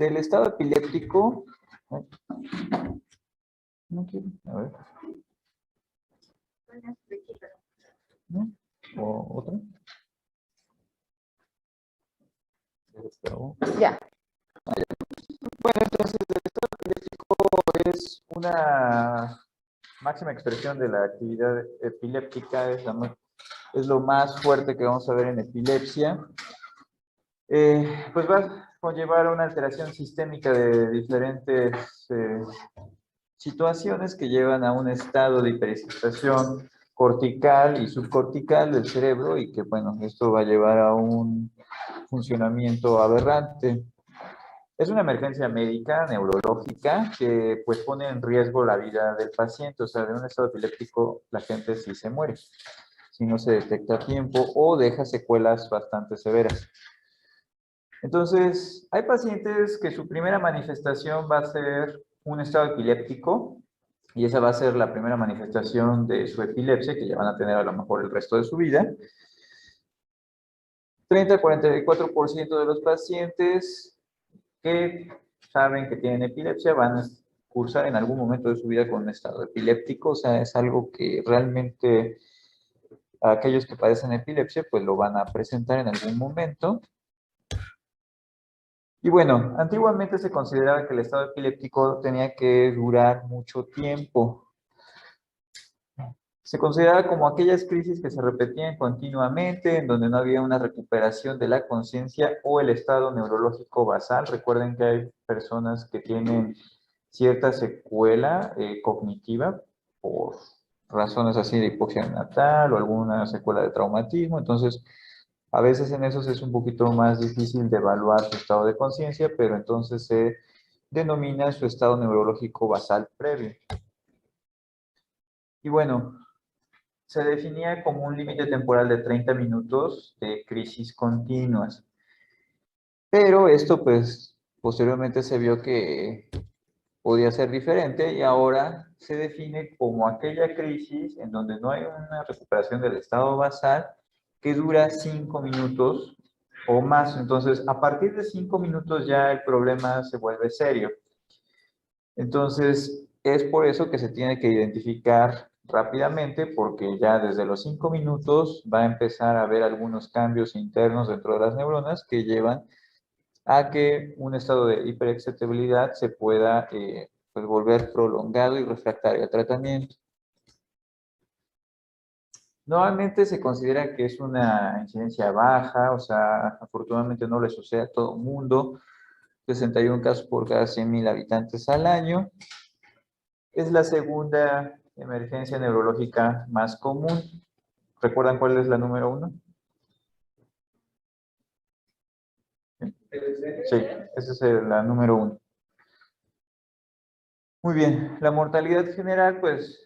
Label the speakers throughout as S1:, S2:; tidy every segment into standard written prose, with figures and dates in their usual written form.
S1: del estado epiléptico, no quiero, a ver. ¿No? ¿O otra?
S2: Ya.
S1: Bueno, entonces el estado epiléptico es una máxima expresión de la actividad epiléptica, es lo más fuerte que vamos a ver en epilepsia. Pues va a conllevar una alteración sistémica de diferentes situaciones que llevan a un estado de hiperexcitación cortical y subcortical del cerebro y que, bueno, esto va a llevar a un funcionamiento aberrante. Es una emergencia médica, neurológica, que pues pone en riesgo la vida del paciente. O sea, de un estado epiléptico la gente sí se muere, si no se detecta a tiempo o deja secuelas bastante severas. Entonces, hay pacientes que su primera manifestación va a ser un estado epiléptico y esa va a ser la primera manifestación de su epilepsia que ya van a tener a lo mejor el resto de su vida. 30-44% de los pacientes que saben que tienen epilepsia van a cursar en algún momento de su vida con un estado epiléptico. O sea, es algo que realmente aquellos que padecen epilepsia pues lo van a presentar en algún momento. Y bueno, antiguamente se consideraba que el estado epiléptico tenía que durar mucho tiempo. Se consideraba como aquellas crisis que se repetían continuamente, en donde no había una recuperación de la conciencia o el estado neurológico basal. Recuerden que hay personas que tienen cierta secuela cognitiva por razones así de hipoxia neonatal o alguna secuela de traumatismo. Entonces, a veces en esos es un poquito más difícil de evaluar su estado de conciencia, pero entonces se denomina su estado neurológico basal previo. Y bueno, se definía como un límite temporal de 30 minutos de crisis continuas. Pero esto pues posteriormente se vio que podía ser diferente y ahora se define como aquella crisis en donde no hay una recuperación del estado basal que dura 5 minutos o más. Entonces, a partir de 5 minutos ya el problema se vuelve serio. Entonces, es por eso que se tiene que identificar rápidamente, porque ya desde los 5 minutos va a empezar a haber algunos cambios internos dentro de las neuronas que llevan a que un estado de hiperexcitabilidad se pueda pues volver prolongado y refractario al tratamiento. Normalmente se considera que es una incidencia baja, o sea, afortunadamente no le sucede a todo el mundo, 61 casos por cada 100,000 habitantes al año. Es la segunda emergencia neurológica más común. ¿Recuerdan cuál es la número 1? Sí, esa es la número 1. Muy bien, la mortalidad general pues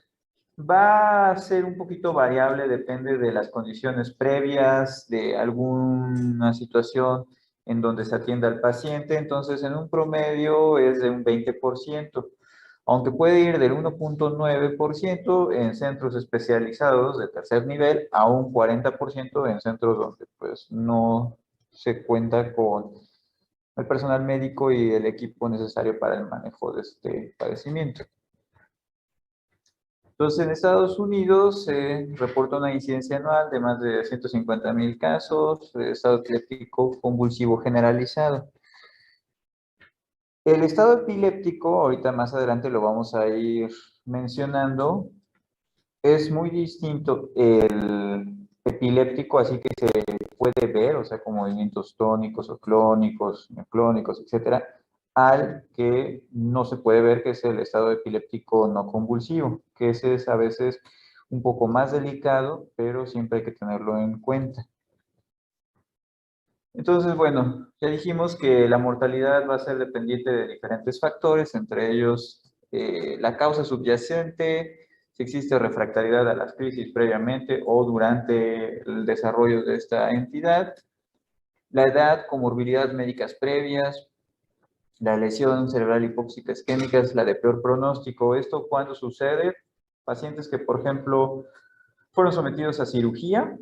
S1: va a ser un poquito variable, depende de las condiciones previas, de alguna situación en donde se atienda al paciente. Entonces, en un promedio es de un 20%, aunque puede ir del 1.9% en centros especializados de tercer nivel a un 40% en centros donde pues no se cuenta con el personal médico y el equipo necesario para el manejo de este padecimiento. Entonces, en Estados Unidos se reporta una incidencia anual de más de 150,000 casos de estado epiléptico convulsivo generalizado. El estado epiléptico, ahorita más adelante lo vamos a ir mencionando, es muy distinto el epiléptico, así que se puede ver, o sea, con movimientos tónicos o clónicos, neoclónicos, etcétera, al que no se puede ver, que es el estado epiléptico no convulsivo, que ese es a veces un poco más delicado, pero siempre hay que tenerlo en cuenta. Entonces, bueno, ya dijimos que la mortalidad va a ser dependiente de diferentes factores, entre ellos la causa subyacente, si existe refractariedad a las crisis previamente o durante el desarrollo de esta entidad, la edad, comorbilidades médicas previas, la lesión cerebral hipóxica isquémica es la de peor pronóstico. ¿Esto cuándo sucede? Pacientes que, por ejemplo, fueron sometidos a cirugía,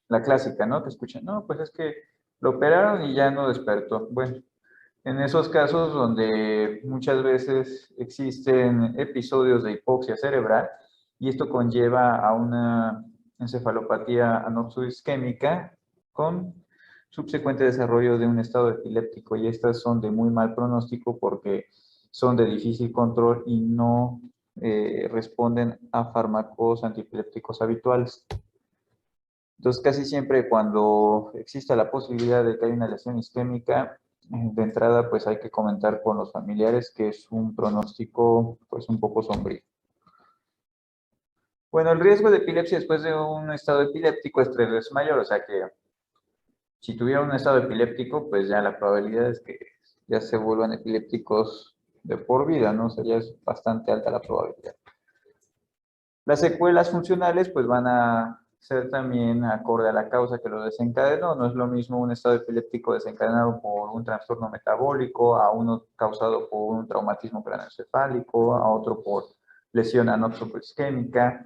S1: la clásica, ¿no? Que escuchan, no, pues es que lo operaron y ya no despertó. Bueno, En esos casos donde muchas veces existen episodios de hipoxia cerebral y esto conlleva a una encefalopatía anoxoisquémica con subsecuente desarrollo de un estado epiléptico, y estas son de muy mal pronóstico porque son de difícil control y no responden a fármacos antiepilépticos habituales. Entonces, casi siempre cuando exista la posibilidad de que haya una lesión isquémica, de entrada, pues hay que comentar con los familiares que es un pronóstico, pues, un poco sombrío. Bueno, el riesgo de epilepsia después de un estado epiléptico es 3 veces mayor, o sea que si tuviera un estado epiléptico, pues ya la probabilidad es que ya se vuelvan epilépticos de por vida, ¿no? O sea, ya es bastante alta la probabilidad. Las secuelas funcionales pues van a ser también acorde a la causa que lo desencadenó. No es lo mismo un estado epiléptico desencadenado por un trastorno metabólico, a uno causado por un traumatismo craneoencefálico, a otro por lesión anoxoisquémica,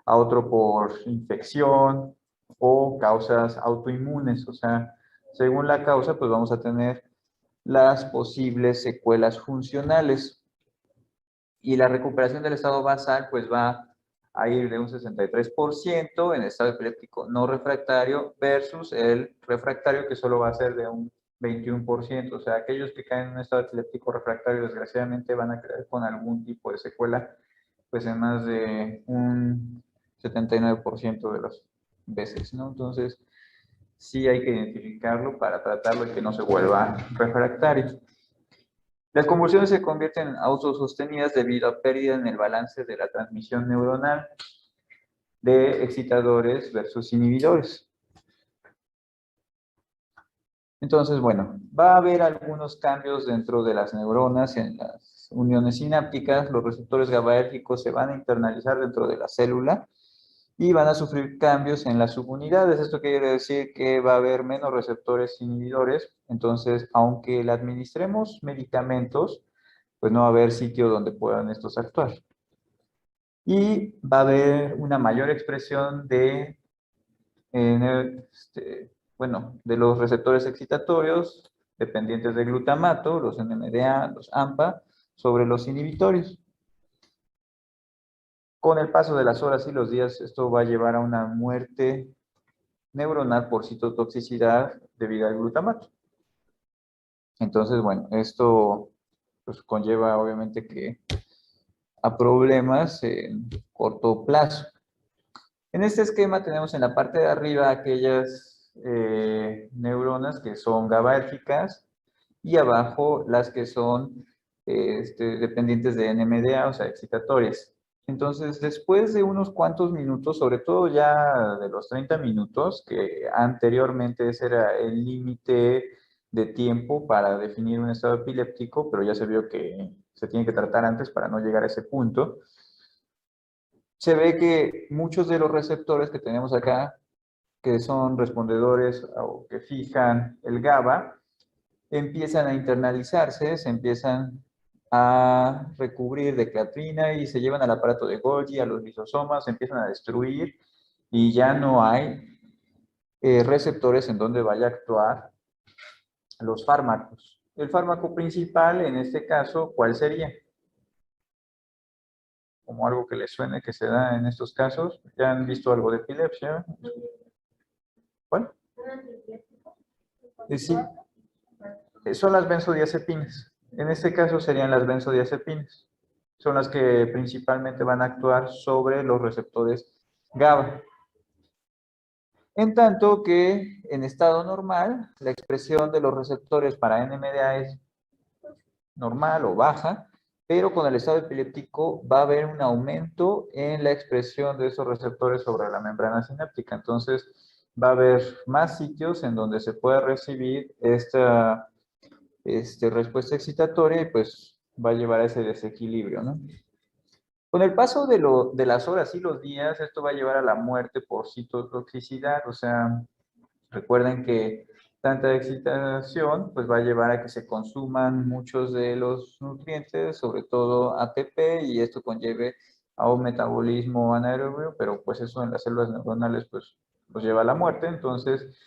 S1: a otro por infección o causas autoinmunes. O sea, según la causa, pues vamos a tener las posibles secuelas funcionales. Y la recuperación del estado basal pues va a ir de un 63% en estado epiléptico no refractario versus el refractario que solo va a ser de un 21%. O sea, aquellos que caen en un estado epiléptico refractario desgraciadamente van a quedar con algún tipo de secuela pues en más de un 79% de las veces, ¿no? Entonces, sí hay que identificarlo para tratarlo y que no se vuelva refractario. Las convulsiones se convierten en autosostenidas debido a pérdida en el balance de la transmisión neuronal de excitadores versus inhibidores. Entonces, bueno, va a haber algunos cambios dentro de las neuronas en las uniones sinápticas. Los receptores GABAérgicos se van a internalizar dentro de la célula y van a sufrir cambios en las subunidades. Esto quiere decir que va a haber menos receptores inhibidores. Entonces, aunque le administremos medicamentos, pues no va a haber sitio donde puedan estos actuar. Y va a haber una mayor expresión de, bueno, de los receptores excitatorios dependientes de glutamato, los NMDA, los AMPA, sobre los inhibitorios. Con el paso de las horas y los días, esto va a llevar a una muerte neuronal por citotoxicidad debido al glutamato. Entonces, bueno, esto pues, conlleva obviamente que a problemas en corto plazo. En este esquema tenemos en la parte de arriba aquellas neuronas que son GABAérgicas y abajo las que son dependientes de NMDA, o sea, excitatorias. Entonces, después de unos cuantos minutos, sobre todo ya de los 30 minutos, que anteriormente ese era el límite de tiempo para definir un estado epiléptico, pero ya se vio que se tiene que tratar antes para no llegar a ese punto, se ve que muchos de los receptores que tenemos acá, que son respondedores o que fijan el GABA, empiezan a internalizarse, se empiezan a recubrir de creatina y se llevan al aparato de Golgi, a los lisosomas, se empiezan a destruir y ya no hay receptores en donde vaya a actuar los fármacos. El fármaco principal, en este caso, ¿cuál sería? Como algo que les suene que se da en estos casos. ¿Ya han visto algo de epilepsia? ¿Cuál? Sí, son las benzodiazepinas. En este caso serían las benzodiazepinas. Son las que principalmente van a actuar sobre los receptores GABA. En tanto que en estado normal, la expresión de los receptores para NMDA es normal o baja, pero con el estado epiléptico va a haber un aumento en la expresión de esos receptores sobre la membrana sináptica. Entonces, va a haber más sitios en donde se puede recibir esta respuesta excitatoria y pues va a llevar a ese desequilibrio, ¿no? Con el paso de las horas y los días, esto va a llevar a la muerte por citotoxicidad. O sea, recuerden que tanta excitación pues va a llevar a que se consuman muchos de los nutrientes, sobre todo ATP, y esto conlleve a un metabolismo anaerobio, pero pues eso en las células neuronales pues los lleva a la muerte. Entonces,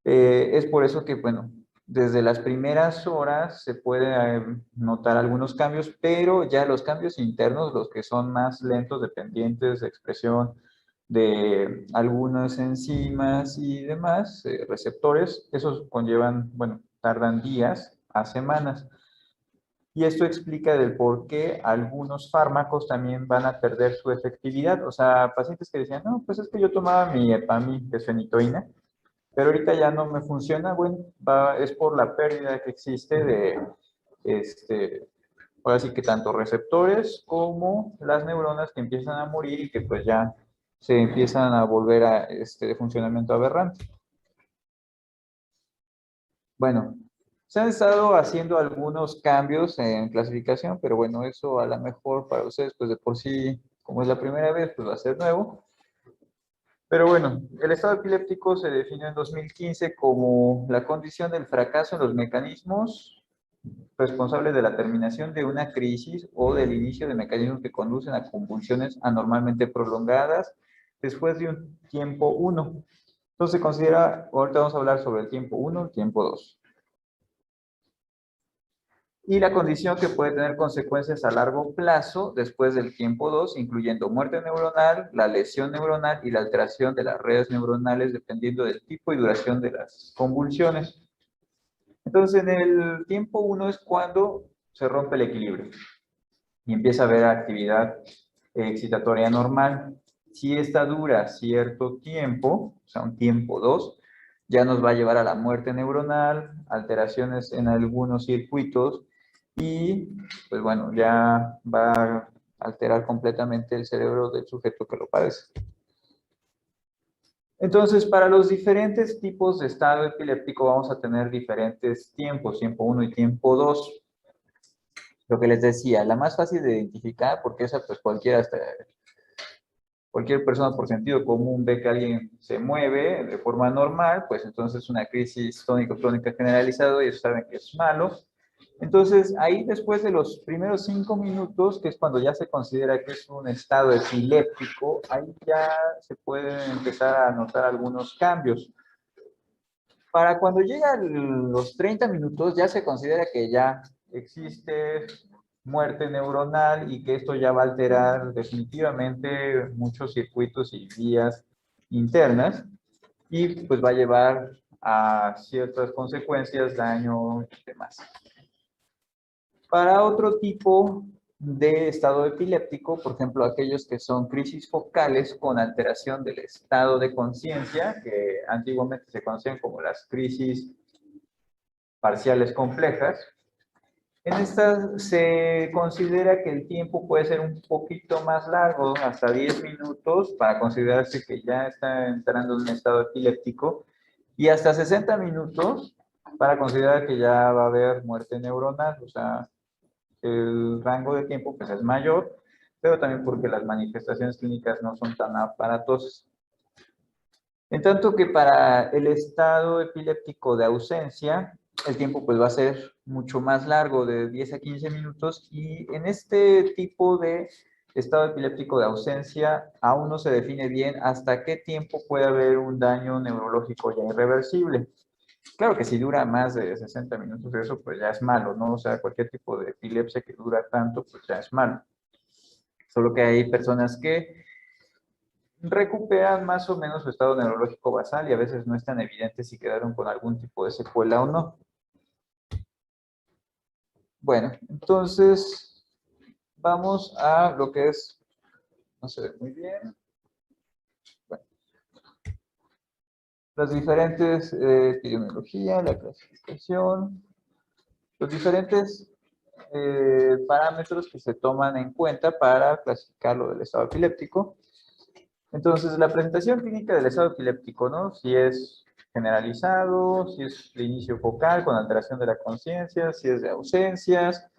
S1: es por eso que, bueno, desde las primeras horas se puede notar algunos cambios, pero ya los cambios internos, los que son más lentos, dependientes de expresión de algunas enzimas y demás, receptores, esos conllevan, bueno, tardan días a semanas. Y esto explica del por qué algunos fármacos también van a perder su efectividad. O sea, pacientes que decían, no, pues es que yo tomaba mi EPAMI, que es fenitoína, pero ahorita ya no me funciona, bueno, es por la pérdida que existe de, ahora sí que tanto receptores como las neuronas que empiezan a morir y que pues ya se empiezan a volver a de funcionamiento aberrante. Bueno, se han estado haciendo algunos cambios en clasificación, pero bueno, eso a lo mejor para ustedes, pues de por sí, como es la primera vez, pues va a ser nuevo. Pero bueno, el estado epiléptico se definió en 2015 como la condición del fracaso en los mecanismos responsables de la terminación de una crisis o del inicio de mecanismos que conducen a convulsiones anormalmente prolongadas después de un tiempo 1. Entonces se considera, ahorita vamos a hablar sobre el tiempo 1 y el tiempo 2. Y la condición que puede tener consecuencias a largo plazo después del tiempo 2, incluyendo muerte neuronal, la lesión neuronal y la alteración de las redes neuronales dependiendo del tipo y duración de las convulsiones. Entonces, en el tiempo 1 es cuando se rompe el equilibrio y empieza a haber actividad excitatoria normal. Si esta dura cierto tiempo, o sea, un tiempo 2, ya nos va a llevar a la muerte neuronal, alteraciones en algunos circuitos y, pues bueno, ya va a alterar completamente el cerebro del sujeto que lo padece. Entonces, para los diferentes tipos de estado epiléptico vamos a tener diferentes tiempos, tiempo 1 y tiempo 2. Lo que les decía, la más fácil de identificar, porque esa pues cualquier persona por sentido común ve que alguien se mueve de forma normal, pues entonces es una crisis tónico-clónica generalizada y ellos saben que es malo. Entonces, ahí después de los primeros 5 minutos, que es cuando ya se considera que es un estado epiléptico, ahí ya se pueden empezar a notar algunos cambios. Para cuando llegan los 30 minutos, ya se considera que ya existe muerte neuronal y que esto ya va a alterar definitivamente muchos circuitos y vías internas y pues va a llevar a ciertas consecuencias, daño y demás. Para otro tipo de estado epiléptico, por ejemplo, aquellos que son crisis focales con alteración del estado de conciencia, que antiguamente se conocían como las crisis parciales complejas, en estas se considera que el tiempo puede ser un poquito más largo, hasta 10 minutos, para considerarse que ya está entrando en un estado epiléptico, y hasta 60 minutos para considerar que ya va a haber muerte neuronal, o sea, el rango de tiempo pues es mayor, pero también porque las manifestaciones clínicas no son tan aparatosas. En tanto que para el estado epiléptico de ausencia, el tiempo pues va a ser mucho más largo, de 10 a 15 minutos, y en este tipo de estado epiléptico de ausencia aún no se define bien hasta qué tiempo puede haber un daño neurológico ya irreversible. Claro que si dura más de 60 minutos, eso pues ya es malo, ¿no? O sea, cualquier tipo de epilepsia que dura tanto, pues ya es malo. Solo que hay personas que recuperan más o menos su estado neurológico basal y a veces no es tan evidente si quedaron con algún tipo de secuela o no. Bueno, entonces vamos a lo que es, no se ve muy bien, bueno, las diferentes epidemiología, la clasificación, los diferentes parámetros que se toman en cuenta para clasificar lo del estado epiléptico. Entonces, la presentación clínica del estado epiléptico, ¿no? Si es generalizado, si es de inicio focal con alteración de la conciencia, si es de ausencias,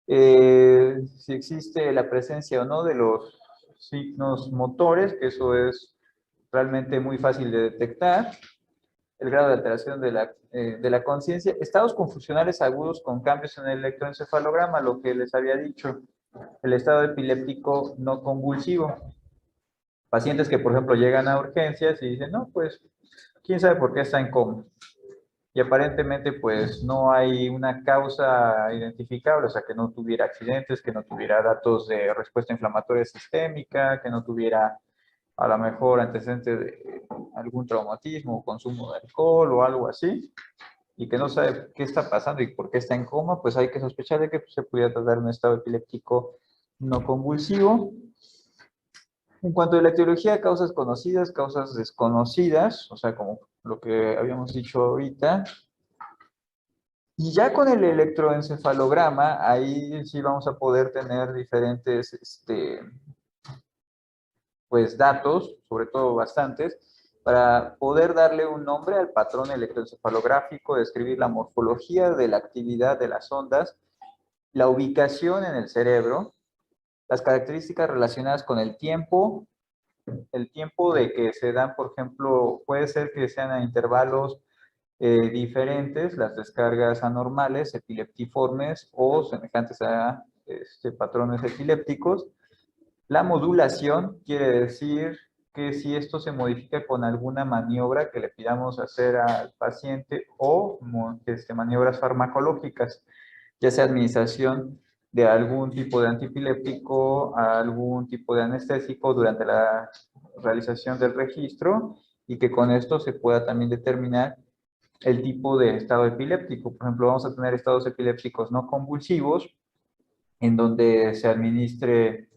S1: si existe la presencia o no de los signos motores, que eso es realmente muy fácil de detectar, el grado de alteración de la conciencia, estados confusionales agudos con cambios en el electroencefalograma, lo que les había dicho, el estado epiléptico no convulsivo. Pacientes que, por ejemplo, llegan a urgencias y dicen, no, pues, quién sabe por qué está en coma. y aparentemente pues no hay una causa identificable, o sea, que no tuviera accidentes, que no tuviera datos de respuesta inflamatoria sistémica, que no tuviera a lo mejor antecedentes de algún traumatismo o consumo de alcohol o algo así, y que no sabe qué está pasando y por qué está en coma, pues hay que sospechar de que se pudiera tratar de un estado epiléptico no convulsivo. En cuanto a la etiología, causas conocidas, causas desconocidas, o sea, como lo que habíamos dicho ahorita. Y ya con el electroencefalograma, ahí sí vamos a poder tener diferentes pues, datos, sobre todo bastantes, para poder darle un nombre al patrón electroencefalográfico, describir la morfología de la actividad de las ondas, la ubicación en el cerebro, las características relacionadas con el tiempo de que se dan, por ejemplo, puede ser que sean a intervalos diferentes, las descargas anormales, epileptiformes o semejantes a patrones epilépticos. La modulación quiere decir que si esto se modifica con alguna maniobra que le pidamos hacer al paciente o maniobras farmacológicas, ya sea administración de algún tipo de antipiléptico, algún tipo de anestésico durante la realización del registro y que con esto se pueda también determinar el tipo de estado epiléptico. Por ejemplo, vamos a tener estados epilépticos no convulsivos, en donde se administre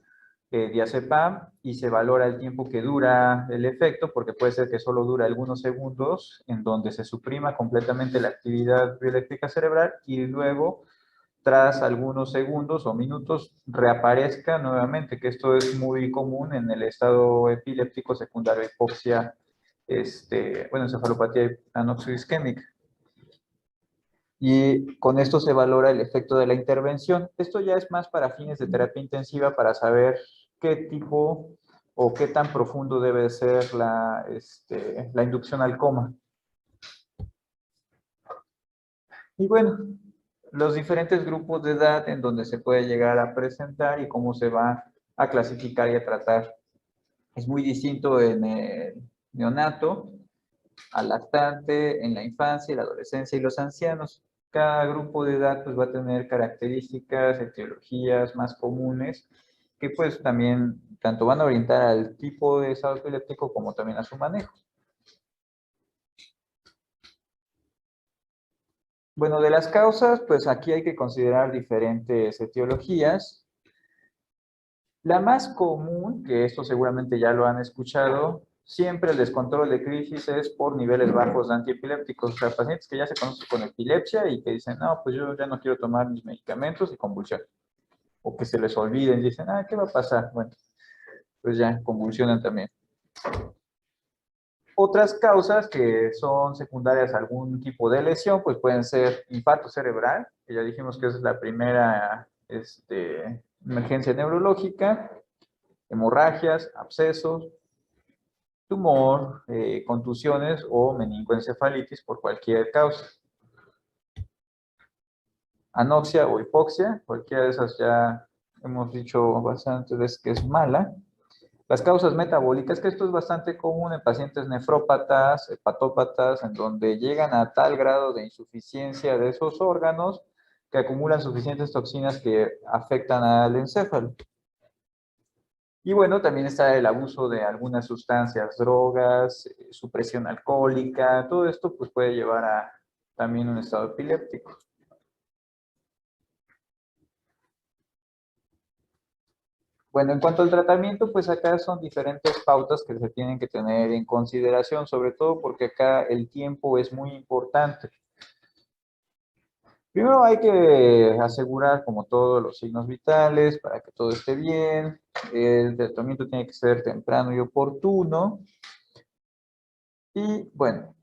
S1: diazepam y se valora el tiempo que dura el efecto, porque puede ser que solo dura algunos segundos, en donde se suprima completamente la actividad bioeléctrica cerebral y luego, tras algunos segundos o minutos, reaparezca nuevamente, que esto es muy común en el estado epiléptico secundario a hipoxia, encefalopatía anoxioisquémica. Y con esto se valora el efecto de la intervención. Esto ya es más para fines de terapia intensiva, para saber qué tipo o qué tan profundo debe ser la inducción al coma. Y bueno, los diferentes grupos de edad en donde se puede llegar a presentar y cómo se va a clasificar y a tratar. Es muy distinto en el neonato, al lactante, en la infancia, la adolescencia y los ancianos. Cada grupo de edad pues, va a tener características, etiologías más comunes que pues también tanto van a orientar al tipo de estado epiléptico como también a su manejo. Bueno, de las causas, pues aquí hay que considerar diferentes etiologías. La más común, que esto seguramente ya lo han escuchado, siempre el descontrol de crisis es por niveles bajos de antiepilépticos. O sea, pacientes que ya se conocen con epilepsia y que dicen, no, pues yo ya no quiero tomar mis medicamentos y convulsión. O que se les olviden, dicen, ¿qué va a pasar? Bueno, pues ya convulsionan también. Otras causas que son secundarias a algún tipo de lesión, pues pueden ser infarto cerebral, que ya dijimos que esa es la primera emergencia neurológica, hemorragias, abscesos, tumor, contusiones o meningoencefalitis por cualquier causa. Anoxia o hipoxia, cualquiera de esas ya hemos dicho bastante veces que es mala. Las causas metabólicas, que esto es bastante común en pacientes nefrópatas, hepatópatas, en donde llegan a tal grado de insuficiencia de esos órganos que acumulan suficientes toxinas que afectan al encéfalo. Y bueno, también está el abuso de algunas sustancias, drogas, supresión alcohólica, todo esto pues puede llevar a también un estado epiléptico. Bueno, en cuanto al tratamiento, pues acá son diferentes pautas que se tienen que tener en consideración, sobre todo porque acá el tiempo es muy importante. Primero hay que asegurar, como todos, los signos vitales para que todo esté bien. El tratamiento tiene que ser temprano y oportuno. Y bueno,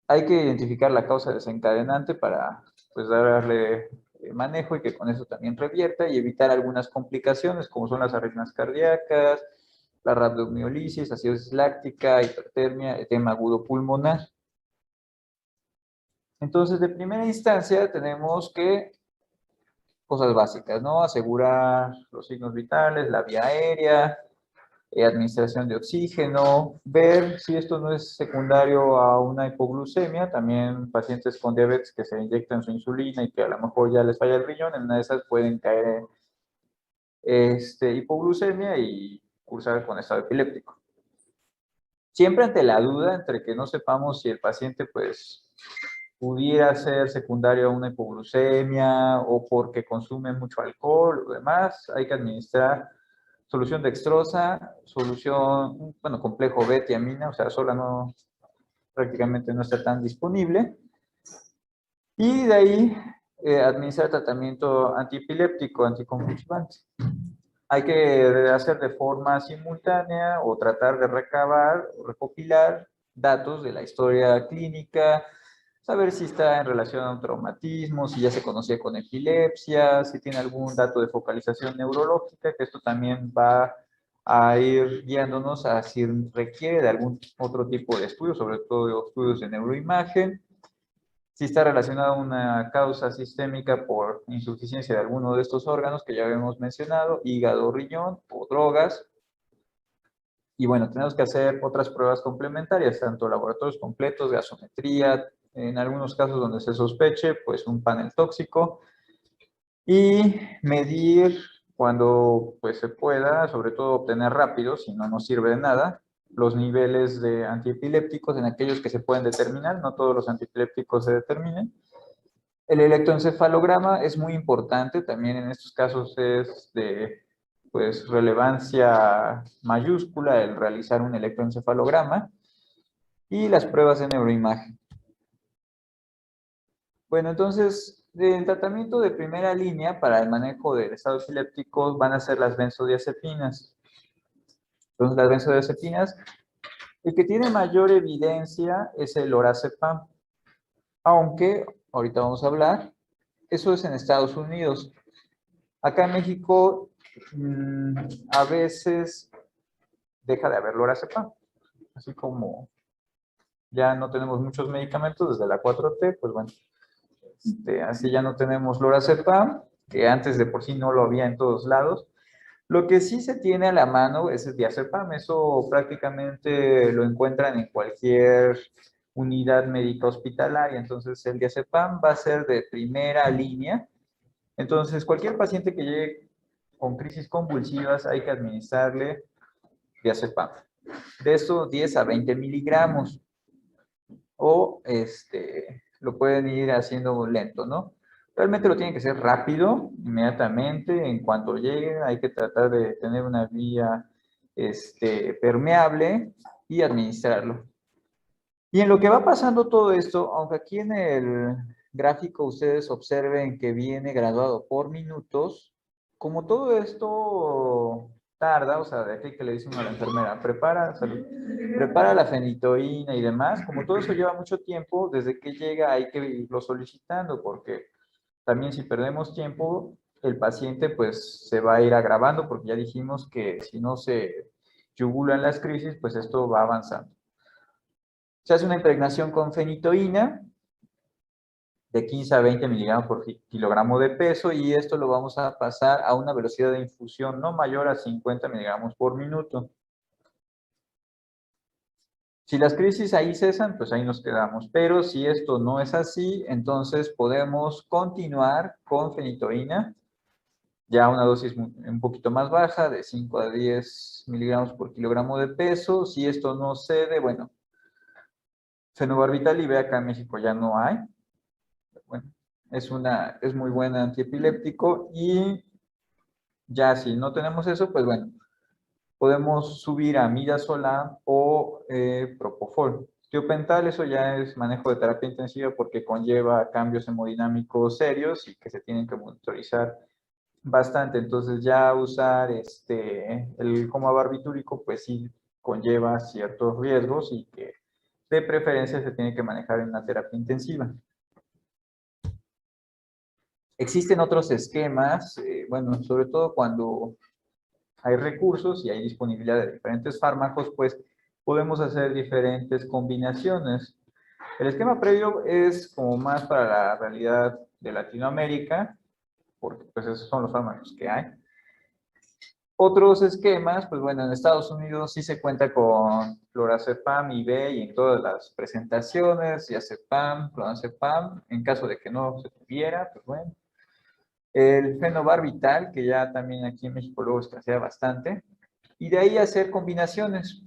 S1: hay que identificar la causa desencadenante para pues darle manejo y que con eso también revierta y evitar algunas complicaciones como son las arritmias cardíacas, la rhabdomiolisis, acidosis láctica, hipertermia, edema agudo pulmonar. Entonces, de primera instancia tenemos que cosas básicas, ¿no? Asegurar los signos vitales, la vía aérea, administración de oxígeno, ver si esto no es secundario a una hipoglucemia, también pacientes con diabetes que se inyectan su insulina y que a lo mejor ya les falla el riñón, en una de esas pueden caer en hipoglucemia y cursar con estado epiléptico. Siempre ante la duda, entre que no sepamos si el paciente pues pudiera ser secundario a una hipoglucemia o porque consume mucho alcohol o demás, hay que administrar solución dextrosa, solución, bueno, complejo B, tiamina, o sea, sola no, prácticamente no está tan disponible. Y de ahí administrar tratamiento antiepiléptico, anticonvulsivante. Hay que hacer de forma simultánea o tratar de recabar o recopilar datos de la historia clínica, saber si está en relación a un traumatismo, si ya se conocía con epilepsia, si tiene algún dato de focalización neurológica, que esto también va a ir guiándonos a si requiere de algún otro tipo de estudio, sobre todo estudios de neuroimagen, si está relacionada a una causa sistémica por insuficiencia de alguno de estos órganos que ya habíamos mencionado, hígado, riñón o drogas. Y bueno, tenemos que hacer otras pruebas complementarias, tanto laboratorios completos, gasometría, en algunos casos donde se sospeche, pues un panel tóxico, y medir cuando pues se pueda, sobre todo obtener rápido, si no nos sirve de nada, los niveles de antiepilépticos en aquellos que se pueden determinar, no todos los antiepilépticos se determinan. El electroencefalograma es muy importante, también en estos casos es de pues, relevancia mayúscula el realizar un electroencefalograma y las pruebas de neuroimagen. Bueno, entonces, el tratamiento de primera línea para el manejo del estado epiléptico van a ser las benzodiazepinas. Entonces, las benzodiazepinas, el que tiene mayor evidencia es el lorazepam, aunque, ahorita vamos a hablar, eso es en Estados Unidos. Acá en México, a veces deja de haber lorazepam, así como ya no tenemos muchos medicamentos desde la 4T, pues bueno, así ya no tenemos lorazepam, que antes de por sí no lo había en todos lados. Lo que sí se tiene a la mano es el diazepam, eso prácticamente lo encuentran en cualquier unidad médica hospitalaria, entonces el diazepam va a ser de primera línea. Entonces cualquier paciente que llegue con crisis convulsivas hay que administrarle diazepam. De esto 10 a 20 miligramos o lo pueden ir haciendo lento, ¿no? Realmente lo tiene que hacer rápido, inmediatamente, en cuanto llegue, hay que tratar de tener una vía permeable y administrarlo. Y en lo que va pasando todo esto, aunque aquí en el gráfico ustedes observen que viene graduado por minutos, como todo esto tarda, o sea, de aquí que le dicen a la enfermera, prepara la fenitoína y demás, como todo eso lleva mucho tiempo, desde que llega hay que irlo solicitando, porque también si perdemos tiempo, el paciente pues se va a ir agravando, porque ya dijimos que si no se yugulan las crisis, pues esto va avanzando. Se hace una impregnación con fenitoína de 15 a 20 miligramos por kilogramo de peso y esto lo vamos a pasar a una velocidad de infusión no mayor a 50 miligramos por minuto. Si las crisis ahí cesan, pues ahí nos quedamos. Pero si esto no es así, entonces podemos continuar con fenitoína, ya una dosis un poquito más baja, de 5 a 10 miligramos por kilogramo de peso. Si esto no cede, bueno, fenobarbital y acá en México ya no hay. Bueno, es muy buen antiepiléptico y ya si no tenemos eso, pues bueno, podemos subir a midazolam o propofol. Tiopental, eso ya es manejo de terapia intensiva porque conlleva cambios hemodinámicos serios y que se tienen que monitorizar bastante. Entonces ya usar el coma barbitúrico, pues sí conlleva ciertos riesgos y que de preferencia se tiene que manejar en una terapia intensiva. Existen otros esquemas, bueno, sobre todo cuando hay recursos y hay disponibilidad de diferentes fármacos, pues podemos hacer diferentes combinaciones. El esquema previo es como más para la realidad de Latinoamérica, porque pues esos son los fármacos que hay. Otros esquemas, pues bueno, en Estados Unidos sí se cuenta con clorazepam, IV y en todas las presentaciones, diazepam, clonazepam, en caso de que no se tuviera, pues bueno. El fenobarbital, que ya también aquí en México luego escasea bastante, y de ahí hacer combinaciones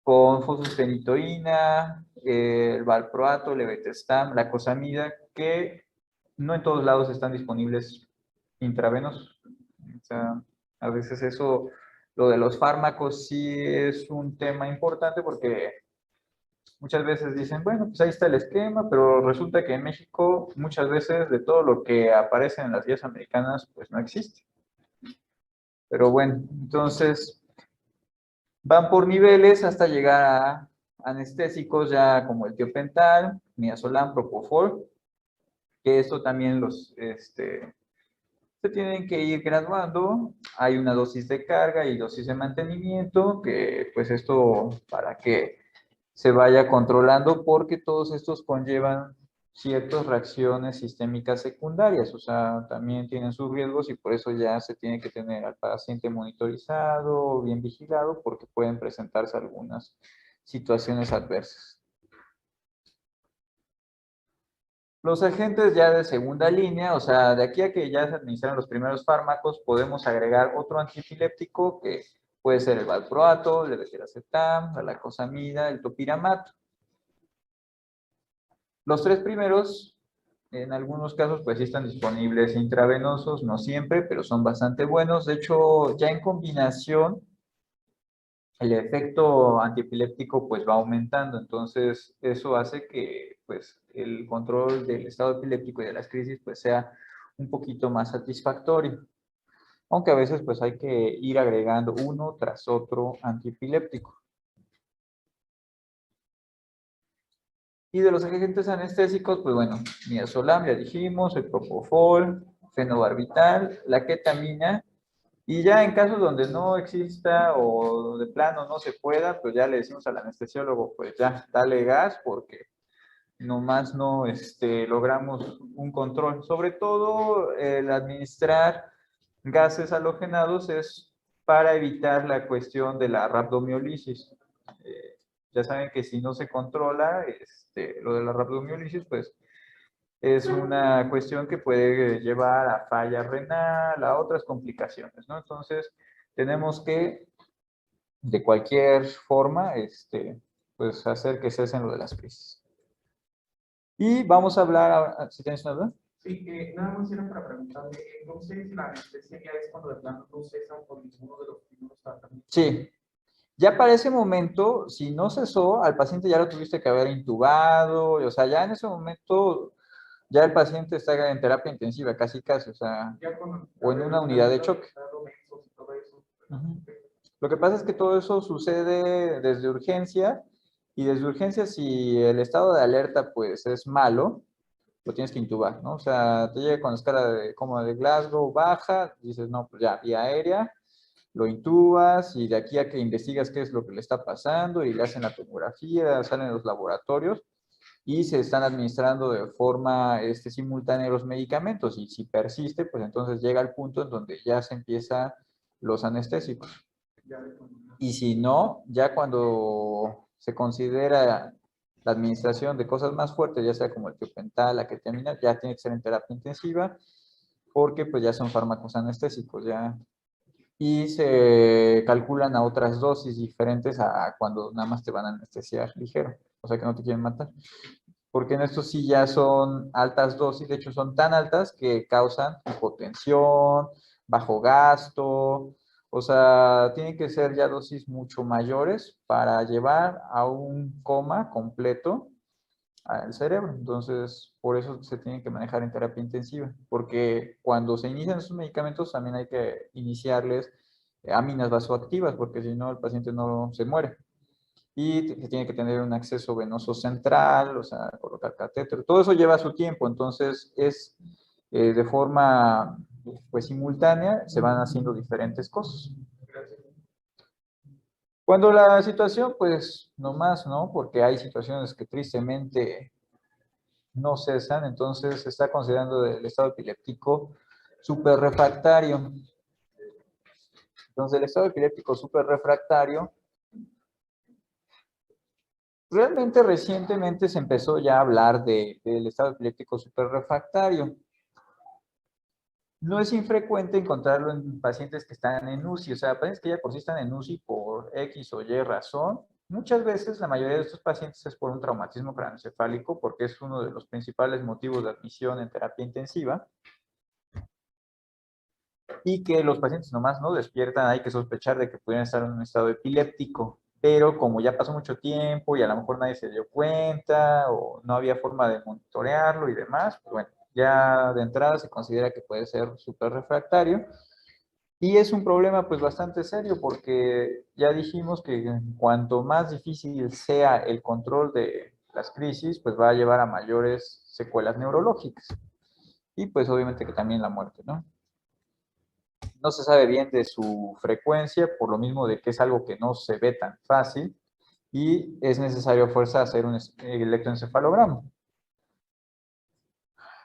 S1: con fosfenitoína, el valproato, levetestam, la cosamida, que no en todos lados están disponibles intravenosos. O sea, a veces eso, lo de los fármacos sí es un tema importante porque muchas veces dicen, bueno, pues ahí está el esquema, pero resulta que en México muchas veces de todo lo que aparece en las guías americanas, pues no existe. Pero bueno, entonces van por niveles hasta llegar a anestésicos ya como el tiopental, midazolam, propofol, que esto también se tienen que ir graduando. Hay una dosis de carga y dosis de mantenimiento, que pues esto para que se vaya controlando porque todos estos conllevan ciertas reacciones sistémicas secundarias, o sea, también tienen sus riesgos y por eso ya se tiene que tener al paciente monitorizado, bien vigilado, porque pueden presentarse algunas situaciones adversas. Los agentes ya de segunda línea, o sea, de aquí a que ya se administran los primeros fármacos, podemos agregar otro antiepiléptico que puede ser el valproato, el levetiracetam, la lacosamida, el topiramato. Los tres primeros, en algunos casos, pues sí están disponibles intravenosos, no siempre, pero son bastante buenos. De hecho, ya en combinación, el efecto antiepiléptico pues va aumentando. Entonces, eso hace que pues el control del estado epiléptico y de las crisis pues sea un poquito más satisfactorio. Aunque a veces pues hay que ir agregando uno tras otro antiepiléptico. Y de los agentes anestésicos, pues bueno, midazolam, ya dijimos, el propofol, fenobarbital, la ketamina, y ya en casos donde no exista o de plano no se pueda, pues ya le decimos al anestesiólogo, pues ya, dale gas porque nomás no logramos un control. Sobre todo el administrar gases halogenados es para evitar la cuestión de la rhabdomiólisis. Eh, ya saben que si no se controla lo de la rhabdomiólisis, pues es una cuestión que puede llevar a falla renal, a otras complicaciones, ¿no? Entonces, tenemos que, de cualquier forma, pues hacer que cesen lo de las crisis. Y vamos a hablar, ahora, ¿si tienes una duda?
S2: Sí, nada más era para preguntarle, entonces la anestesia ya es cuando de plano no cesa por ninguno de los primeros tratamientos.
S1: Sí. Ya para ese momento, si no cesó, al paciente ya lo tuviste que haber intubado, o sea, ya en ese momento, ya el paciente está en terapia intensiva, casi casi, o sea, o en una unidad de choque. Uh-huh. Lo que pasa es que todo eso sucede desde urgencia, y desde urgencia, si el estado de alerta, pues, es malo, lo tienes que intubar, ¿no? O sea, te llega con la escala como de Glasgow baja, dices, no, pues ya, vía aérea, lo intubas y de aquí a que investigas qué es lo que le está pasando y le hacen la tomografía, salen los laboratorios y se están administrando de forma simultánea los medicamentos y si persiste, pues entonces llega al punto en donde ya se empiezan los anestésicos. Y si no, ya cuando se considera la administración de cosas más fuertes, ya sea como el tiopental, la ketamina, ya tiene que ser en terapia intensiva porque pues ya son fármacos anestésicos, ya y se calculan a otras dosis diferentes a cuando nada más te van a anestesiar ligero, o sea que no te quieren matar. Porque en estos sí ya son altas dosis, de hecho son tan altas que causan hipotensión, bajo gasto, o sea, tienen que ser ya dosis mucho mayores para llevar a un coma completo al cerebro. Entonces, por eso se tienen que manejar en terapia intensiva, porque cuando se inician esos medicamentos también hay que iniciarles aminas vasoactivas, porque si no el paciente no se muere. Y se tiene que tener un acceso venoso central, o sea, colocar catéter. Todo eso lleva su tiempo, entonces es de forma pues simultánea, se van haciendo diferentes cosas. Cuando la situación, pues, no más, ¿no? Porque hay situaciones que tristemente no cesan, entonces se está considerando el estado epiléptico súper refractario. Entonces, el estado epiléptico superrefractario, realmente recientemente se empezó ya a hablar del estado epiléptico superrefractario. No es infrecuente encontrarlo en pacientes que están en UCI, o sea, pacientes que ya por sí están en UCI por X o Y razón. Muchas veces, la mayoría de estos pacientes es por un traumatismo craneoencefálico, porque es uno de los principales motivos de admisión en terapia intensiva. Y que los pacientes nomás no despiertan, hay que sospechar de que pudieran estar en un estado epiléptico, pero como ya pasó mucho tiempo y a lo mejor nadie se dio cuenta o no había forma de monitorearlo y demás, pues bueno, ya de entrada se considera que puede ser súper refractario y es un problema pues bastante serio porque ya dijimos que cuanto más difícil sea el control de las crisis, pues va a llevar a mayores secuelas neurológicas y pues obviamente que también la muerte, ¿no? No se sabe bien de su frecuencia, por lo mismo de que es algo que no se ve tan fácil y es necesario a fuerza hacer un electroencefalograma.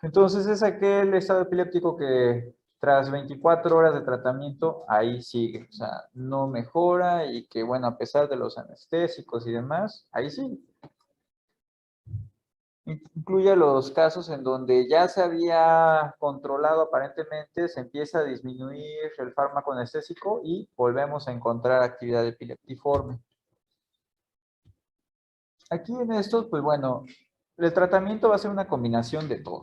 S1: Entonces es aquel estado epiléptico que tras 24 horas de tratamiento ahí sigue, o sea, no mejora y que bueno, a pesar de los anestésicos y demás, ahí sigue. Incluye los casos en donde ya se había controlado aparentemente, se empieza a disminuir el fármaco anestésico y volvemos a encontrar actividad epileptiforme. Aquí en estos, pues bueno, el tratamiento va a ser una combinación de todo.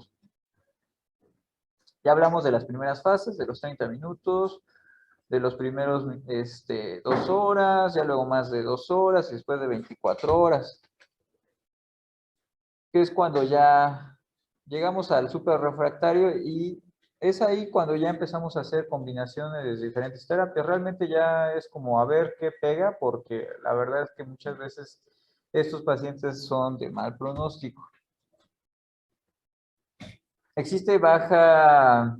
S1: Ya hablamos de las primeras fases, de los 30 minutos, de los primeros 2 horas, ya luego más de 2 horas y después de 24 horas, que es cuando ya llegamos al super refractario y es ahí cuando ya empezamos a hacer combinaciones de diferentes terapias. Realmente ya es como a ver qué pega, porque la verdad es que muchas veces estos pacientes son de mal pronóstico. Existe baja,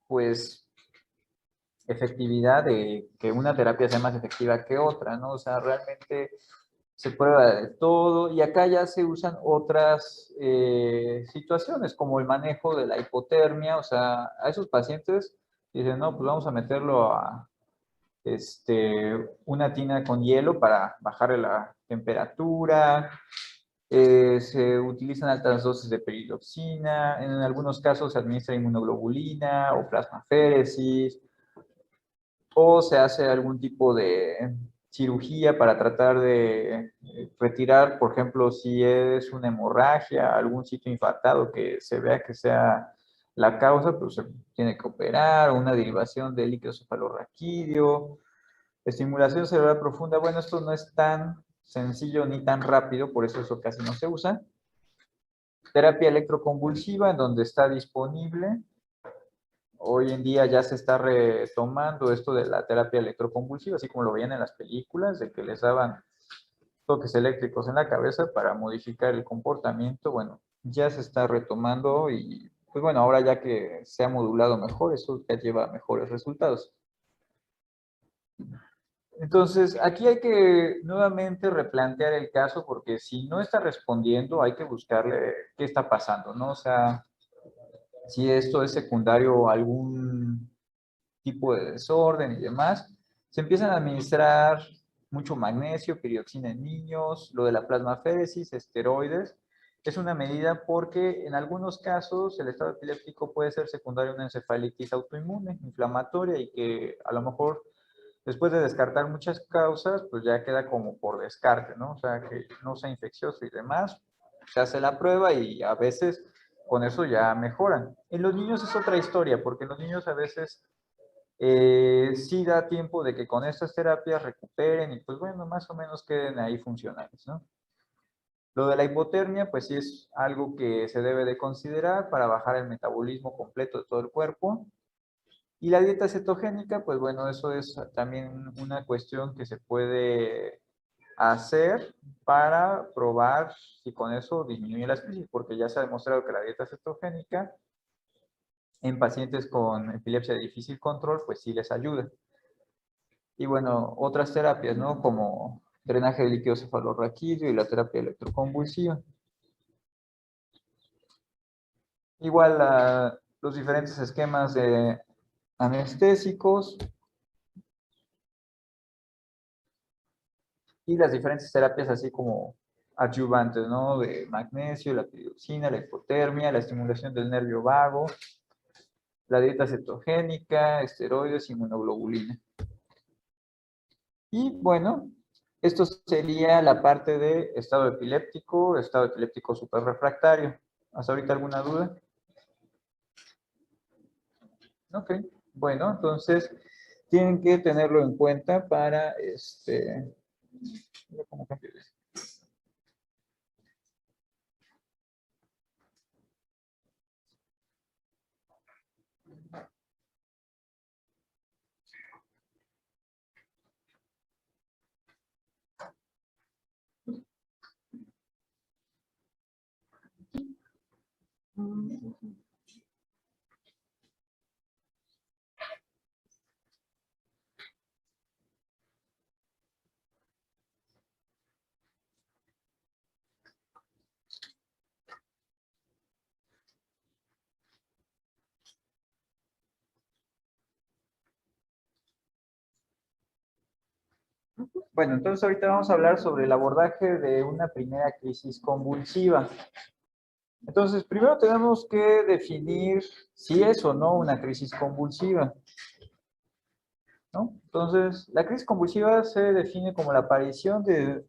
S1: pues, efectividad de que una terapia sea más efectiva que otra, ¿no? O sea, realmente se prueba de todo y acá ya se usan otras situaciones como el manejo de la hipotermia, o sea, a esos pacientes dicen, no, pues vamos a meterlo a una tina con hielo para bajarle la temperatura, se utilizan altas dosis de peridoxina, en algunos casos se administra inmunoglobulina o plasmaféresis, o se hace algún tipo de cirugía para tratar de retirar, por ejemplo, si es una hemorragia, algún sitio infartado que se vea que sea la causa, pues se tiene que operar, o una derivación de líquido cefalorraquídeo, estimulación cerebral profunda. Bueno, esto no es tan sencillo ni tan rápido, por eso casi no se usa. Terapia electroconvulsiva, en donde está disponible. Hoy en día ya se está retomando esto de la terapia electroconvulsiva, así como lo veían en las películas, de que les daban toques eléctricos en la cabeza para modificar el comportamiento. Bueno, ya se está retomando y pues bueno, ahora ya que se ha modulado mejor, eso ya lleva a mejores resultados. Entonces, aquí hay que nuevamente replantear el caso porque si no está respondiendo, hay que buscarle qué está pasando, ¿no? O sea, si esto es secundario a algún tipo de desorden y demás, se empiezan a administrar mucho magnesio, pirioxina en niños, lo de la plasmaféresis, esteroides. Es una medida porque en algunos casos el estado epiléptico puede ser secundario a una encefalitis autoinmune, inflamatoria, y que a lo mejor después de descartar muchas causas, pues ya queda como por descarte, ¿no? O sea, que no sea infeccioso y demás. Se hace la prueba y a veces con eso ya mejoran. En los niños es otra historia, porque en los niños a veces sí da tiempo de que con estas terapias recuperen y pues bueno, más o menos queden ahí funcionales, ¿no? Lo de la hipotermia, pues sí es algo que se debe de considerar para bajar el metabolismo completo de todo el cuerpo. Y la dieta cetogénica, pues bueno, eso es también una cuestión que se puede hacer para probar si con eso disminuye las crisis, porque ya se ha demostrado que la dieta cetogénica en pacientes con epilepsia de difícil control, pues sí les ayuda. Y bueno, otras terapias, ¿no? Como drenaje de líquido cefalorraquídeo y la terapia electroconvulsiva. Igual los diferentes esquemas de anestésicos. y las diferentes terapias así como adyuvantes, ¿no? De magnesio, la piridoxina, la hipotermia, la estimulación del nervio vago, la dieta cetogénica, esteroides, inmunoglobulina. Y bueno, esto sería la parte de estado epiléptico superrefractario. ¿Hasta ahorita alguna duda? Ok, bueno, entonces tienen que tenerlo en cuenta para ¿cómo cambio esto? Bueno, entonces ahorita vamos a hablar sobre el abordaje de una primera crisis convulsiva. Entonces, primero tenemos que definir si es o no una crisis convulsiva, ¿no? Entonces, la crisis convulsiva se define como la aparición de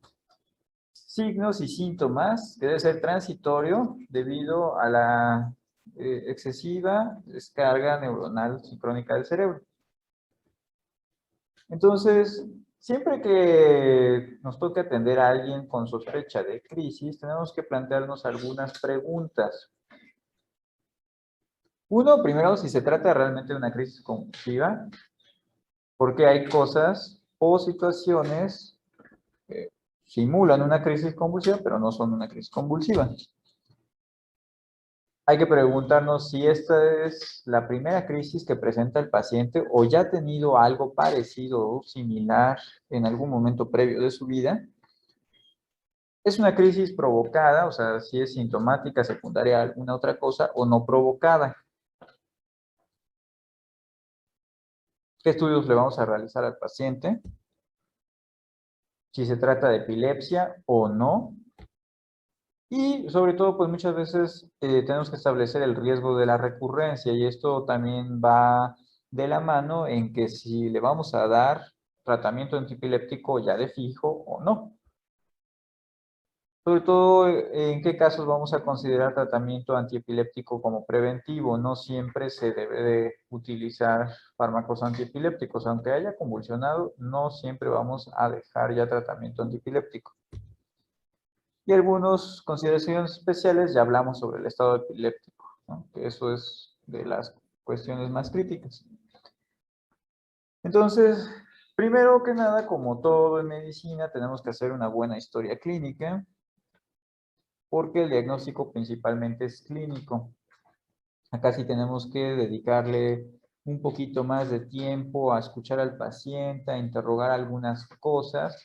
S1: signos y síntomas que debe ser transitorio debido a la excesiva descarga neuronal sincrónica del cerebro. Entonces, siempre que nos toque atender a alguien con sospecha de crisis, tenemos que plantearnos algunas preguntas. Uno, primero, si se trata realmente de una crisis convulsiva, porque hay cosas o situaciones que simulan una crisis convulsiva, pero no son una crisis convulsiva. Hay que preguntarnos si esta es la primera crisis que presenta el paciente o ya ha tenido algo parecido o similar en algún momento previo de su vida. ¿Es una crisis provocada, o sea, si es sintomática, secundaria a alguna otra cosa, o no provocada? ¿Qué estudios le vamos a realizar al paciente? Si se trata de epilepsia o no. Y sobre todo, pues muchas veces tenemos que establecer el riesgo de la recurrencia y esto también va de la mano en que si le vamos a dar tratamiento antiepiléptico ya de fijo o no. Sobre todo, en qué casos vamos a considerar tratamiento antiepiléptico como preventivo. No siempre se debe de utilizar fármacos antiepilépticos. Aunque haya convulsionado, no siempre vamos a dejar ya tratamiento antiepiléptico. Y algunas consideraciones especiales, ya hablamos sobre el estado epiléptico, ¿no? Que eso es de las cuestiones más críticas. Entonces, primero que nada, como todo en medicina, tenemos que hacer una buena historia clínica, porque el diagnóstico principalmente es clínico. Acá sí tenemos que dedicarle un poquito más de tiempo a escuchar al paciente, a interrogar algunas cosas,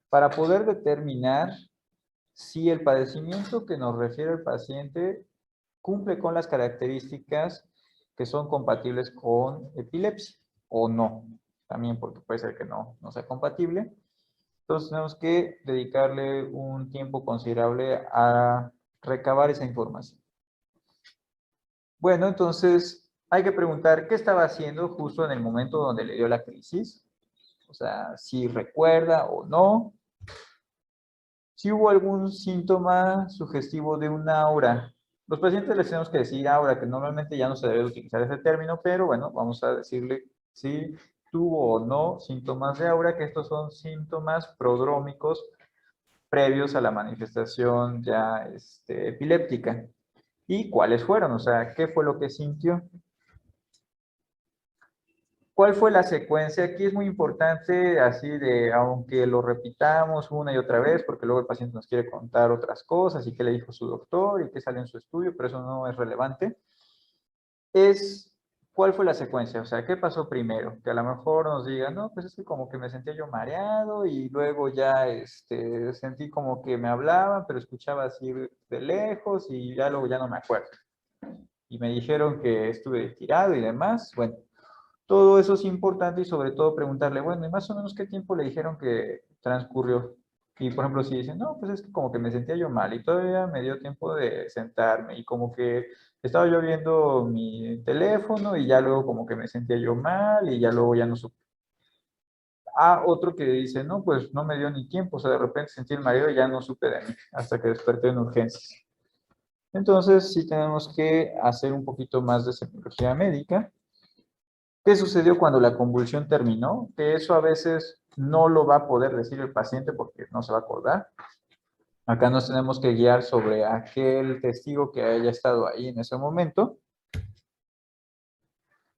S1: para poder determinar si el padecimiento que nos refiere el paciente cumple con las características que son compatibles con epilepsia o no. También porque puede ser que no sea compatible. Entonces tenemos que dedicarle un tiempo considerable a recabar esa información. Bueno, entonces hay que preguntar qué estaba haciendo justo en el momento donde le dio la crisis. O sea, si recuerda o no. Si hubo algún síntoma sugestivo de un aura. Los pacientes les tenemos que decir aura, que normalmente ya no se debe utilizar ese término, pero bueno, vamos a decirle si tuvo o no síntomas de aura, que estos son síntomas prodrómicos previos a la manifestación ya epiléptica. ¿Y cuáles fueron? O sea, ¿qué fue lo que sintió? ¿Cuál fue la secuencia? Aquí es muy importante, así de, aunque lo repitamos una y otra vez, porque luego el paciente nos quiere contar otras cosas y qué le dijo su doctor y qué salió en su estudio, pero eso no es relevante, es cuál fue la secuencia, o sea, qué pasó primero, que a lo mejor nos digan, no, pues es que como que me sentía yo mareado y luego ya sentí como que me hablaban, pero escuchaba así de lejos y ya luego ya no me acuerdo. Y me dijeron que estuve tirado y demás, bueno. Todo eso es importante y sobre todo preguntarle, bueno, ¿y más o menos qué tiempo le dijeron que transcurrió? Y por ejemplo, si dicen, no, pues es que como que me sentía yo mal y todavía me dio tiempo de sentarme y como que estaba yo viendo mi teléfono y ya luego como que me sentía yo mal y ya luego ya no supe. Otro que dice, no, pues no me dio ni tiempo, o sea, de repente sentí el mareo y ya no supe de mí hasta que desperté en urgencias. Entonces, sí tenemos que hacer un poquito más de semiología médica. ¿Qué sucedió cuando la convulsión terminó? Que eso a veces no lo va a poder decir el paciente porque no se va a acordar. Acá nos tenemos que guiar sobre aquel testigo que haya estado ahí en ese momento.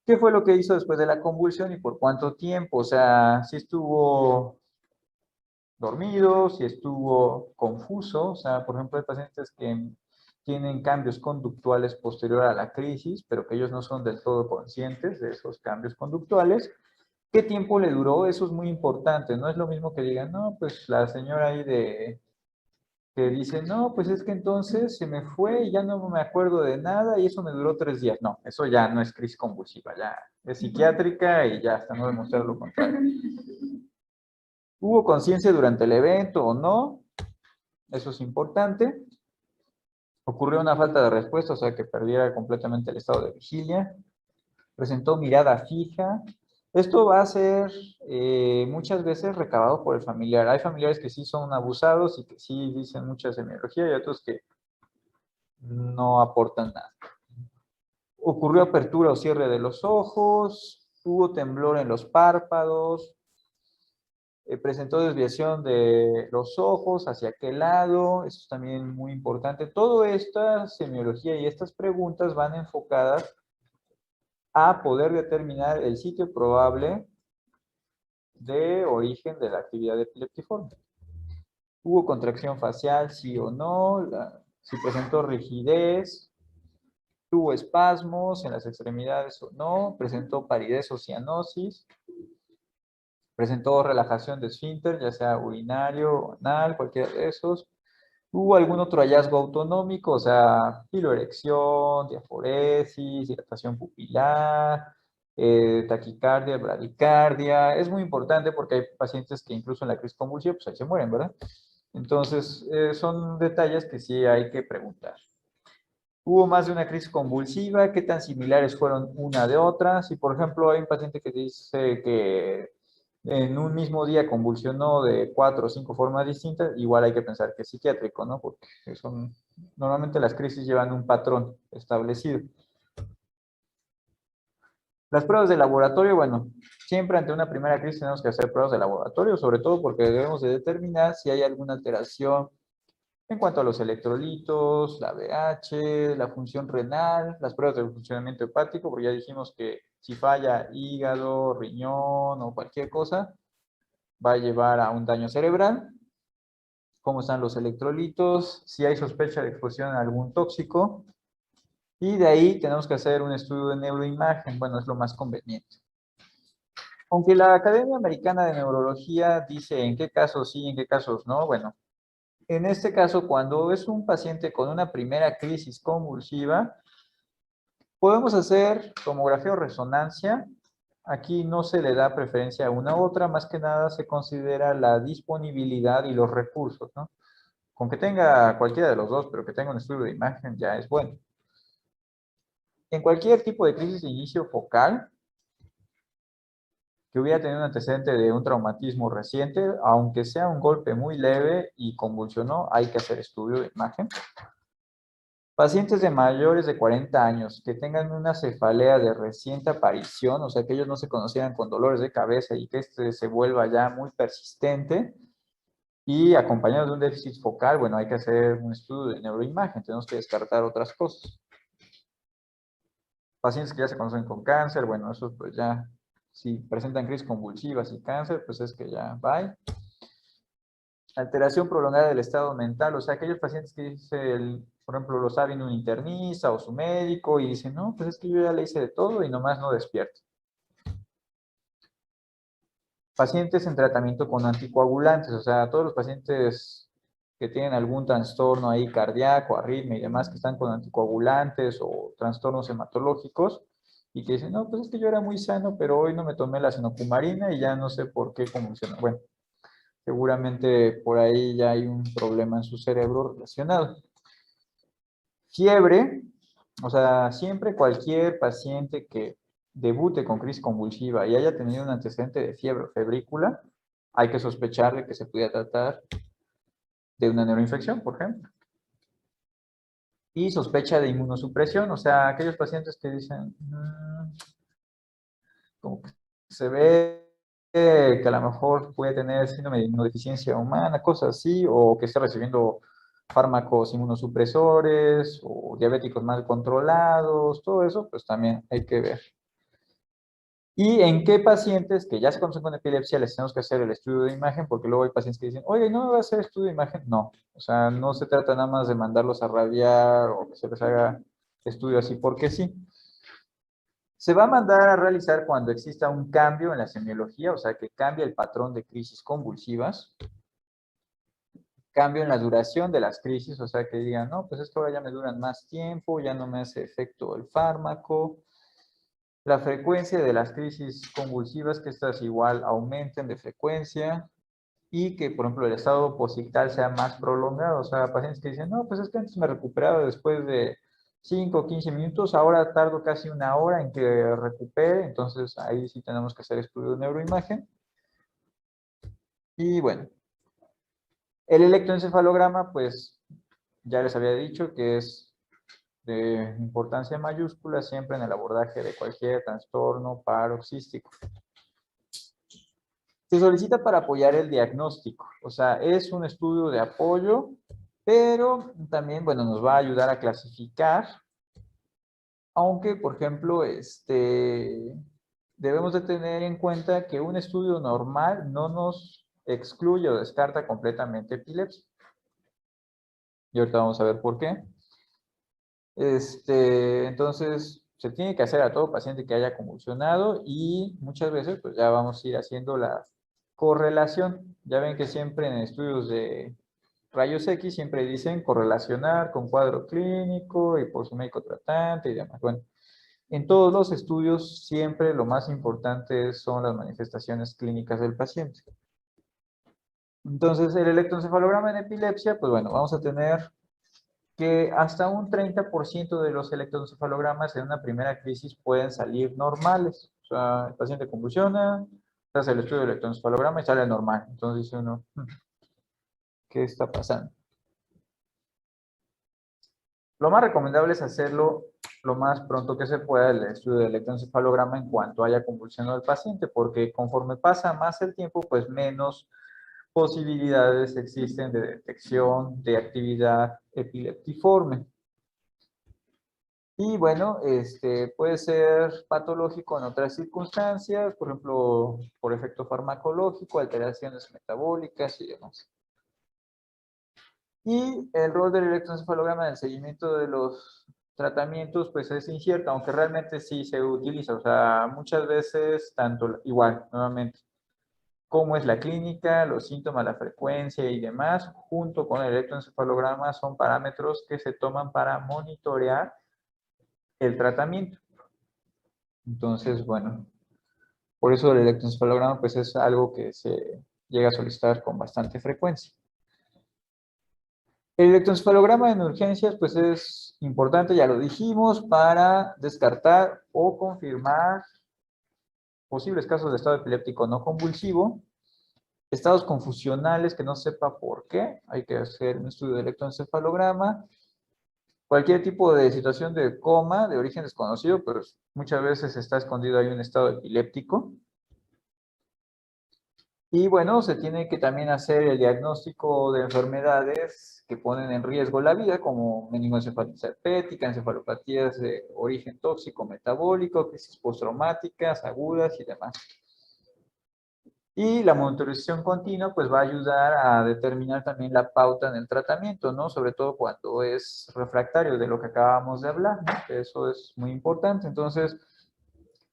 S1: ¿Qué fue lo que hizo después de la convulsión y por cuánto tiempo? O sea, si estuvo dormido, si estuvo confuso. O sea, por ejemplo, hay pacientes que tienen cambios conductuales posterior a la crisis, pero que ellos no son del todo conscientes de esos cambios conductuales. ¿Qué tiempo le duró? Eso es muy importante. No es lo mismo que digan, no, pues la señora ahí que dice, no, pues es que entonces se me fue y ya no me acuerdo de nada y eso me duró 3 días. No, eso ya no es crisis convulsiva, ya es psiquiátrica y ya hasta no demostrar lo contrario. ¿Hubo conciencia durante el evento o no? Eso es importante. Ocurrió una falta de respuesta, o sea, que perdiera completamente el estado de vigilia. Presentó mirada fija. Esto va a ser muchas veces recabado por el familiar. Hay familiares que sí son abusados y que sí dicen mucha semiología y otros que no aportan nada. Ocurrió apertura o cierre de los ojos, hubo temblor en los párpados, presentó desviación de los ojos hacia aquel lado, eso es también muy importante. Toda esta semiología y estas preguntas van enfocadas a poder determinar el sitio probable de origen de la actividad epileptiforme. ¿Hubo contracción facial, sí o no? Si presentó rigidez, tuvo espasmos en las extremidades o no, presentó palidez o cianosis, presentó relajación de esfínter, ya sea urinario, anal, cualquiera de esos. ¿Hubo algún otro hallazgo autonómico? O sea, piloerección, diaforesis, dilatación pupilar, taquicardia, bradicardia. Es muy importante porque hay pacientes que incluso en la crisis convulsiva, pues ahí se mueren, ¿verdad? Entonces, son detalles que sí hay que preguntar. ¿Hubo más de una crisis convulsiva? ¿Qué tan similares fueron una de otra? Si, por ejemplo, hay un paciente que dice que en un mismo día convulsionó de 4 o 5 formas distintas, igual hay que pensar que es psiquiátrico, ¿no? Porque normalmente las crisis llevan un patrón establecido. Las pruebas de laboratorio, bueno, siempre ante una primera crisis tenemos que hacer pruebas de laboratorio, sobre todo porque debemos de determinar si hay alguna alteración en cuanto a los electrolitos, la BH, la función renal, las pruebas de funcionamiento hepático, porque ya dijimos que si falla hígado, riñón o cualquier cosa, va a llevar a un daño cerebral. Cómo están los electrolitos, si hay sospecha de exposición a algún tóxico. Y de ahí tenemos que hacer un estudio de neuroimagen, bueno, es lo más conveniente. Aunque la Academia Americana de Neurología dice en qué casos sí, en qué casos no, bueno, en este caso, cuando es un paciente con una primera crisis convulsiva, podemos hacer tomografía o resonancia. Aquí no se le da preferencia a una u otra, más que nada se considera la disponibilidad y los recursos, ¿no? Con que tenga cualquiera de los dos, pero que tenga un estudio de imagen ya es bueno. En cualquier tipo de crisis de inicio focal, que hubiera tenido un antecedente de un traumatismo reciente, aunque sea un golpe muy leve y convulsionó, hay que hacer estudio de imagen. Pacientes de mayores de 40 años que tengan una cefalea de reciente aparición, o sea, que ellos no se conocieran con dolores de cabeza y que este se vuelva ya muy persistente y acompañado de un déficit focal, bueno, hay que hacer un estudio de neuroimagen, tenemos que descartar otras cosas. Pacientes que ya se conocen con cáncer, bueno, eso pues ya, si presentan crisis convulsivas y cáncer, pues es que ya, bye. Alteración prolongada del estado mental, o sea, aquellos pacientes que dice, por ejemplo, lo sabe un internista o su médico y dicen, no, pues es que yo ya le hice de todo y nomás no despierto. Pacientes en tratamiento con anticoagulantes, o sea, todos los pacientes que tienen algún trastorno ahí cardíaco, arritmia y demás, que están con anticoagulantes o trastornos hematológicos y que dicen, no, pues es que yo era muy sano, pero hoy no me tomé la sinocumarina y ya no sé por qué convulsionó. Bueno, Seguramente por ahí ya hay un problema en su cerebro relacionado. Fiebre, o sea, siempre cualquier paciente que debute con crisis convulsiva y haya tenido un antecedente de fiebre o febrícula, hay que sospechar de que se pudiera tratar de una neuroinfección, por ejemplo. Y sospecha de inmunosupresión, o sea, aquellos pacientes que dicen, como que se ve que a lo mejor puede tener síndrome de inmunodeficiencia humana, cosas así, o que esté recibiendo fármacos inmunosupresores, o diabéticos mal controlados, todo eso, pues también hay que ver. ¿Y en qué pacientes que ya se conocen con epilepsia les tenemos que hacer el estudio de imagen? Porque luego hay pacientes que dicen, oye, ¿no me va a hacer estudio de imagen? No, o sea, no se trata nada más de mandarlos a radiar o que se les haga estudio así porque sí. Se va a mandar a realizar cuando exista un cambio en la semiología, o sea, que cambie el patrón de crisis convulsivas, cambio en la duración de las crisis, o sea, que digan, no, pues es que ahora ya me duran más tiempo, ya no me hace efecto el fármaco, la frecuencia de las crisis convulsivas, que estas igual aumenten de frecuencia, y que, por ejemplo, el estado posictal sea más prolongado, o sea, pacientes que dicen, no, pues es que antes me recuperaba después de 5 o 15 minutos, ahora tardo casi una hora en que recupere, entonces ahí sí tenemos que hacer estudio de neuroimagen. Y bueno, el electroencefalograma, pues ya les había dicho que es de importancia mayúscula siempre en el abordaje de cualquier trastorno paroxístico. Se solicita para apoyar el diagnóstico, o sea, es un estudio de apoyo, pero también, bueno, nos va a ayudar a clasificar, aunque, por ejemplo, debemos de tener en cuenta que un estudio normal no nos excluye o descarta completamente epilepsia. Y ahorita vamos a ver por qué. Entonces, se tiene que hacer a todo paciente que haya convulsionado y muchas veces, pues ya vamos a ir haciendo la correlación. Ya ven que siempre en estudios de rayos X siempre dicen correlacionar con cuadro clínico y por su médico tratante y demás. Bueno, en todos los estudios siempre lo más importante son las manifestaciones clínicas del paciente. Entonces, el electroencefalograma en epilepsia, pues bueno, vamos a tener que hasta un 30% de los electroencefalogramas en una primera crisis pueden salir normales. O sea, el paciente convulsiona, se hace el estudio del electroencefalograma y sale normal. Entonces dice uno, ¿qué está pasando? Lo más recomendable es hacerlo lo más pronto que se pueda el estudio del electroencefalograma en cuanto haya convulsión del paciente, porque conforme pasa más el tiempo, pues menos posibilidades existen de detección de actividad epileptiforme. Y bueno, puede ser patológico en otras circunstancias, por ejemplo, por efecto farmacológico, alteraciones metabólicas y demás. Y el rol del electroencefalograma en el seguimiento de los tratamientos, pues es incierto, aunque realmente sí se utiliza. O sea, muchas veces, tanto igual, nuevamente, cómo es la clínica, los síntomas, la frecuencia y demás, junto con el electroencefalograma, son parámetros que se toman para monitorear el tratamiento. Entonces, bueno, por eso el electroencefalograma pues es algo que se llega a solicitar con bastante frecuencia. El electroencefalograma en urgencias pues es importante, ya lo dijimos, para descartar o confirmar posibles casos de estado epiléptico no convulsivo, estados confusionales que no sepa por qué, hay que hacer un estudio de electroencefalograma, cualquier tipo de situación de coma de origen desconocido, pero muchas veces está escondido ahí un estado epiléptico. Y bueno, se tiene que también hacer el diagnóstico de enfermedades que ponen en riesgo la vida, como meningoencefalitis herpética, encefalopatías de origen tóxico metabólico, crisis postraumáticas, agudas y demás. Y la monitorización continua pues va a ayudar a determinar también la pauta en el tratamiento, ¿no? Sobre todo cuando es refractario de lo que acabamos de hablar, ¿no? Eso es muy importante. Entonces,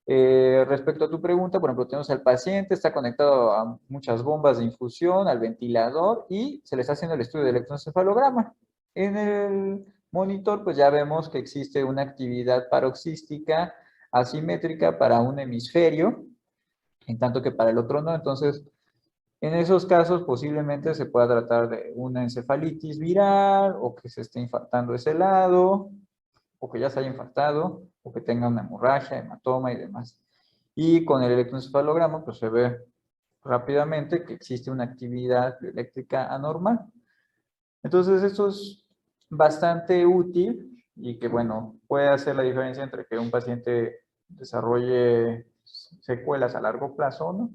S1: respecto a tu pregunta, por ejemplo, tenemos al paciente, está conectado a muchas bombas de infusión, al ventilador y se le está haciendo el estudio de electroencefalograma. En el monitor, pues ya vemos que existe una actividad paroxística asimétrica para un hemisferio, en tanto que para el otro no. Entonces, En esos casos posiblemente se pueda tratar de una encefalitis viral o que se esté infartando ese lado o que ya se haya infartado o que tenga una hemorragia, hematoma y demás. Y con el electroencefalograma pues se ve rápidamente que existe una actividad eléctrica anormal. Entonces esto es bastante útil y que bueno, puede hacer la diferencia entre que un paciente desarrolle secuelas a largo plazo o no.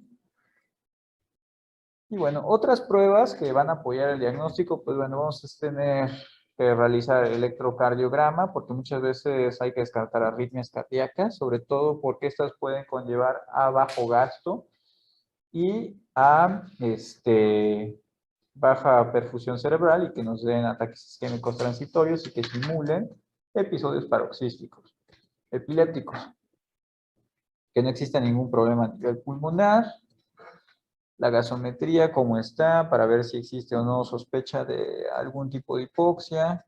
S1: Y bueno, otras pruebas que van a apoyar el diagnóstico, pues bueno, vamos a tener que realizar electrocardiograma, porque muchas veces hay que descartar arritmias cardíacas, sobre todo porque estas pueden conllevar a bajo gasto y a baja perfusión cerebral y que nos den ataques isquémicos transitorios y que simulen episodios paroxísticos, epilépticos, que no exista ningún problema a nivel pulmonar, la gasometría, cómo está, para ver si existe o no sospecha de algún tipo de hipoxia.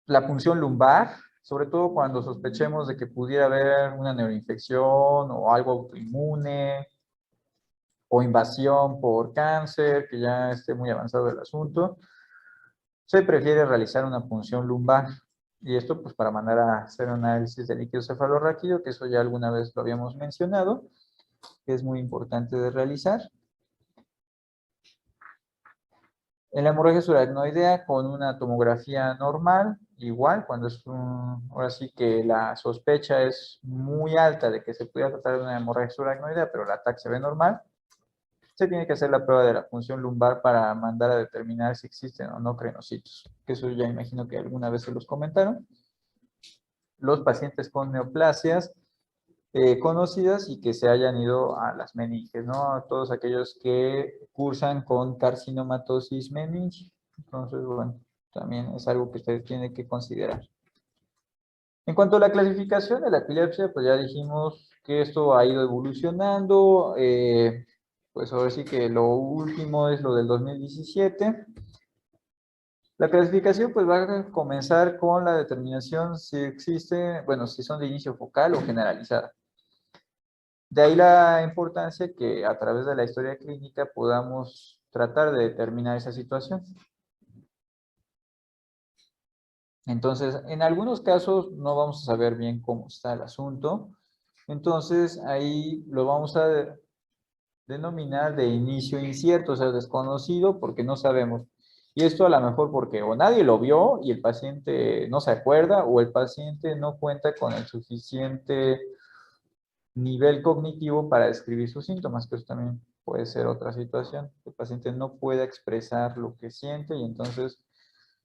S1: La punción lumbar, sobre todo cuando sospechemos de que pudiera haber una neuroinfección o algo autoinmune o invasión por cáncer, que ya esté muy avanzado el asunto. Se prefiere realizar una punción lumbar. Y esto pues para mandar a hacer un análisis de líquido cefalorraquídeo, que eso ya alguna vez lo habíamos mencionado, que es muy importante de realizar. En la hemorragia subaracnoidea con una tomografía normal, igual, cuando es ahora sí que la sospecha es muy alta de que se pudiera tratar de una hemorragia subaracnoidea, pero la TAC se ve normal, se tiene que hacer la prueba de la punción lumbar para mandar a determinar si existen o no crenocitos, que eso ya imagino que alguna vez se los comentaron. Los pacientes con neoplasias conocidas y que se hayan ido a las meninges, ¿no? Todos aquellos que cursan con carcinomatosis meninge. Entonces, bueno, también es algo que ustedes tienen que considerar. En cuanto a la clasificación de la epilepsia, pues ya dijimos que esto ha ido evolucionando. Pues ahora sí que lo último es lo del 2017. La clasificación pues va a comenzar con la determinación si existe, bueno, si son de inicio focal o generalizada. De ahí la importancia que a través de la historia clínica podamos tratar de determinar esa situación. Entonces, en algunos casos no vamos a saber bien cómo está el asunto. Entonces, ahí lo vamos a denominar de inicio incierto, o sea, desconocido, porque no sabemos. Y esto a lo mejor porque o nadie lo vio y el paciente no se acuerda, o el paciente no cuenta con el suficiente nivel cognitivo para describir sus síntomas, que eso también puede ser otra situación. El paciente no puede expresar lo que siente y entonces